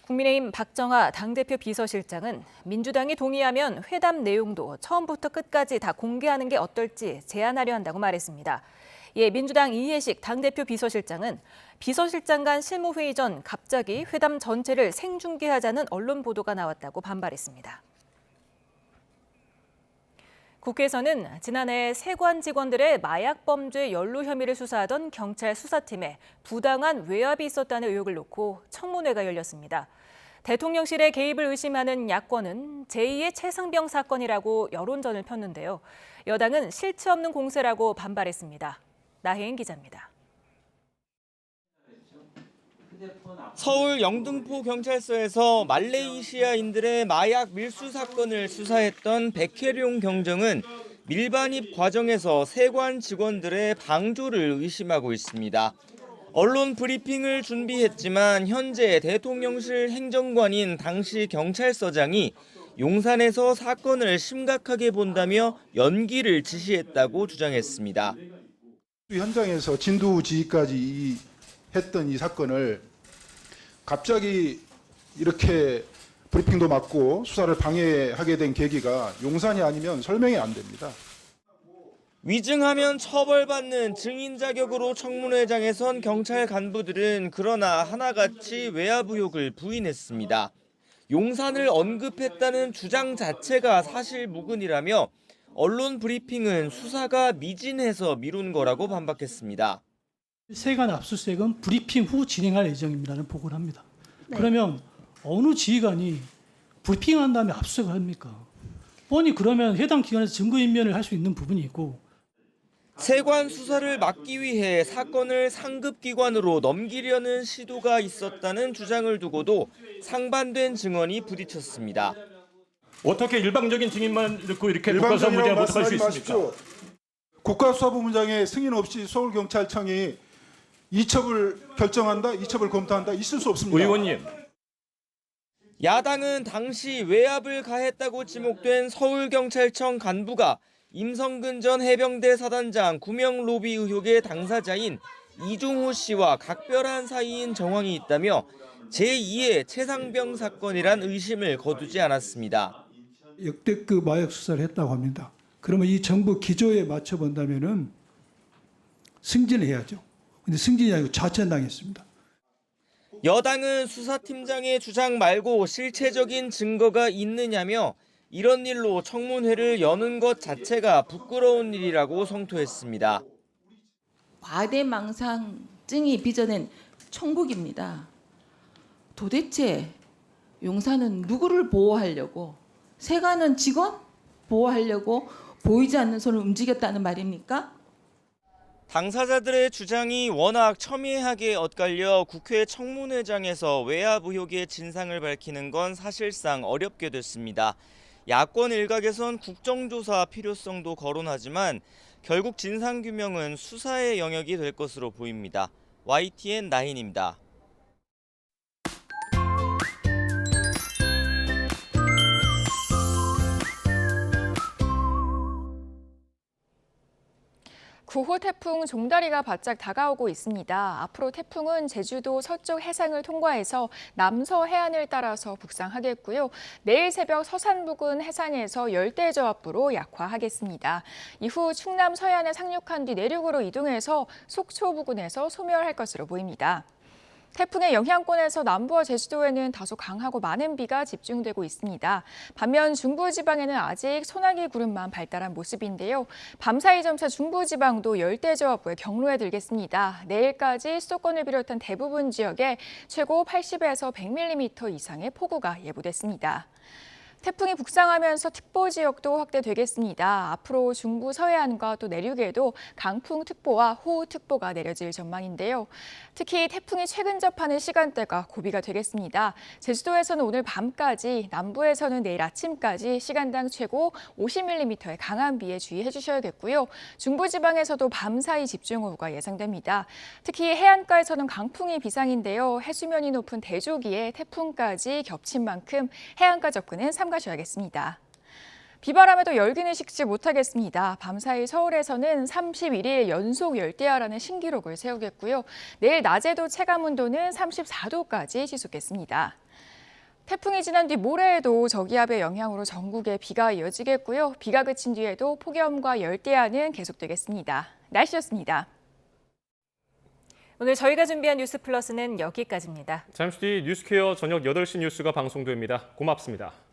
[SPEAKER 1] 국민의힘 박정하 당대표 비서실장은 민주당이 동의하면 회담 내용도 처음부터 끝까지 다 공개하는 게 어떨지 제안하려 한다고 말했습니다. 이에 민주당 이해식 당대표 비서실장은 비서실장 간 실무회의 전 갑자기 회담 전체를 생중계하자는 언론 보도가 나왔다고 반발했습니다. 국회에서는 지난해 세관 직원들의 마약 범죄 연루 혐의를 수사하던 경찰 수사팀에 부당한 외압이 있었다는 의혹을 놓고 청문회가 열렸습니다. 대통령실의 개입을 의심하는 야권은 제2의 최상병 사건이라고 여론전을 폈는데요. 여당은 실체 없는 공세라고 반발했습니다. 나혜인 기자입니다.
[SPEAKER 3] 서울 영등포 경찰서에서 말레이시아인들의 마약 밀수 사건을 수사했던 백혜룡 경정은 밀반입 과정에서 세관 직원들의 방조를 의심하고 있습니다. 언론 브리핑을 준비했지만 현재 대통령실 행정관인 당시 경찰서장이 용산에서 사건을 심각하게 본다며 연기를 지시했다고 주장했습니다.
[SPEAKER 4] 현장에서 진두지휘까지 했던 이 사건을 갑자기 이렇게 브리핑도 맞고 수사를 방해하게 된 계기가 용산이 아니면 설명이 안 됩니다.
[SPEAKER 3] 위증하면 처벌받는 증인 자격으로 청문회장에 선 경찰 간부들은 그러나 하나같이 외압 의혹을 부인했습니다. 용산을 언급했다는 주장 자체가 사실무근이라며 언론 브리핑은 수사가 미진해서 미룬 거라고 반박했습니다.
[SPEAKER 16] 세관 압수수색은 브리핑 후 진행할 예정입니다는 보고를 합니다. 네. 그러면 어느 지휘관이 브리핑한 다음에 압수수색을 합니까? 뻔히 그러면 해당 기관에서 증거인멸을 할 수 있는 부분이 있고
[SPEAKER 3] 세관 수사를 막기 위해 사건을 상급기관으로 넘기려는 시도가 있었다는 주장을 두고도 상반된 증언이 부딪혔습니다.
[SPEAKER 25] 어떻게 일방적인 증인만 듣고 이렇게 국가수사본부장을 모독할 수 있습니까?
[SPEAKER 4] 국가수사본부장의 승인 없이 서울경찰청이 이첩을 결정한다, 이첩을 검토한다, 있을 수 없습니다.
[SPEAKER 25] 의원님.
[SPEAKER 3] 야당은 당시 외압을 가했다고 지목된 서울경찰청 간부가 임성근 전 해병대 사단장 구명 로비 의혹의 당사자인 이중호 씨와 각별한 사이인 정황이 있다며 제2의 최상병 사건이란 의심을 거두지 않았습니다.
[SPEAKER 5] 역대급 마약 수사를 했다고 합니다. 그러면 이 정부 기조에 맞춰 본다면은 승진해야죠. 근데 승진이 아니고 자천당했습니다.
[SPEAKER 3] 여당은 수사팀장의 주장 말고 실체적인 증거가 있느냐며 이런 일로 청문회를 여는 것 자체가 부끄러운 일이라고 성토했습니다.
[SPEAKER 10] 과대망상증이 빚어낸 총국입니다. 도대체 용산은 누구를 보호하려고, 세관은 직원 보호하려고 보이지 않는 손을 움직였다는 말입니까?
[SPEAKER 3] 당사자들의 주장이 워낙 첨예하게 엇갈려 국회 청문회장에서 외압 의혹의 진상을 밝히는 건 사실상 어렵게 됐습니다. 야권 일각에선 국정조사 필요성도 거론하지만 결국 진상규명은 수사의 영역이 될 것으로 보입니다. YTN 나인입니다.
[SPEAKER 17] 구호 태풍 종다리가 바짝 다가오고 있습니다. 앞으로 태풍은 제주도 서쪽 해상을 통과해서 남서 해안을 따라서 북상하겠고요. 내일 새벽 서산 부근 해상에서 열대저압부로 약화하겠습니다. 이후 충남 서해안에 상륙한 뒤 내륙으로 이동해서 속초 부근에서 소멸할 것으로 보입니다. 태풍의 영향권에서 남부와 제주도에는 다소 강하고 많은 비가 집중되고 있습니다. 반면 중부지방에는 아직 소나기 구름만 발달한 모습인데요. 밤사이 점차 중부지방도 열대저압부의 경로에 들겠습니다. 내일까지 수도권을 비롯한 대부분 지역에 최고 80에서 100mm 이상의 폭우가 예보됐습니다. 태풍이 북상하면서 특보 지역도 확대되겠습니다. 앞으로 중부 서해안과 또 내륙에도 강풍특보와 호우특보가 내려질 전망인데요. 특히 태풍이 최근 접하는 시간대가 고비가 되겠습니다. 제주도에서는 오늘 밤까지, 남부에서는 내일 아침까지 시간당 최고 50mm의 강한 비에 주의해 주셔야겠고요. 중부지방에서도 밤사이 집중호우가 예상됩니다. 특히 해안가에서는 강풍이 비상인데요. 해수면이 높은 대조기에 태풍까지 겹친 만큼 해안가 접근은 삼가셔야겠습니다. 비바람에도 열기는 식지 못하겠습니다. 밤사이 서울에서는 31일 연속 열대야라는 신기록을 세우겠고요. 내일 낮에도 체감온도는 34도까지 치솟겠습니다. 태풍이 지난 뒤 모레에도 저기압의 영향으로 전국에 비가 이어지겠고요. 비가 그친 뒤에도 폭염과 열대야는 계속되겠습니다. 날씨였습니다.
[SPEAKER 1] 오늘 저희가 준비한 뉴스 플러스는 여기까지입니다.
[SPEAKER 2] 잠시 뒤 뉴스퀘어 저녁 8시 뉴스가 방송됩니다. 고맙습니다.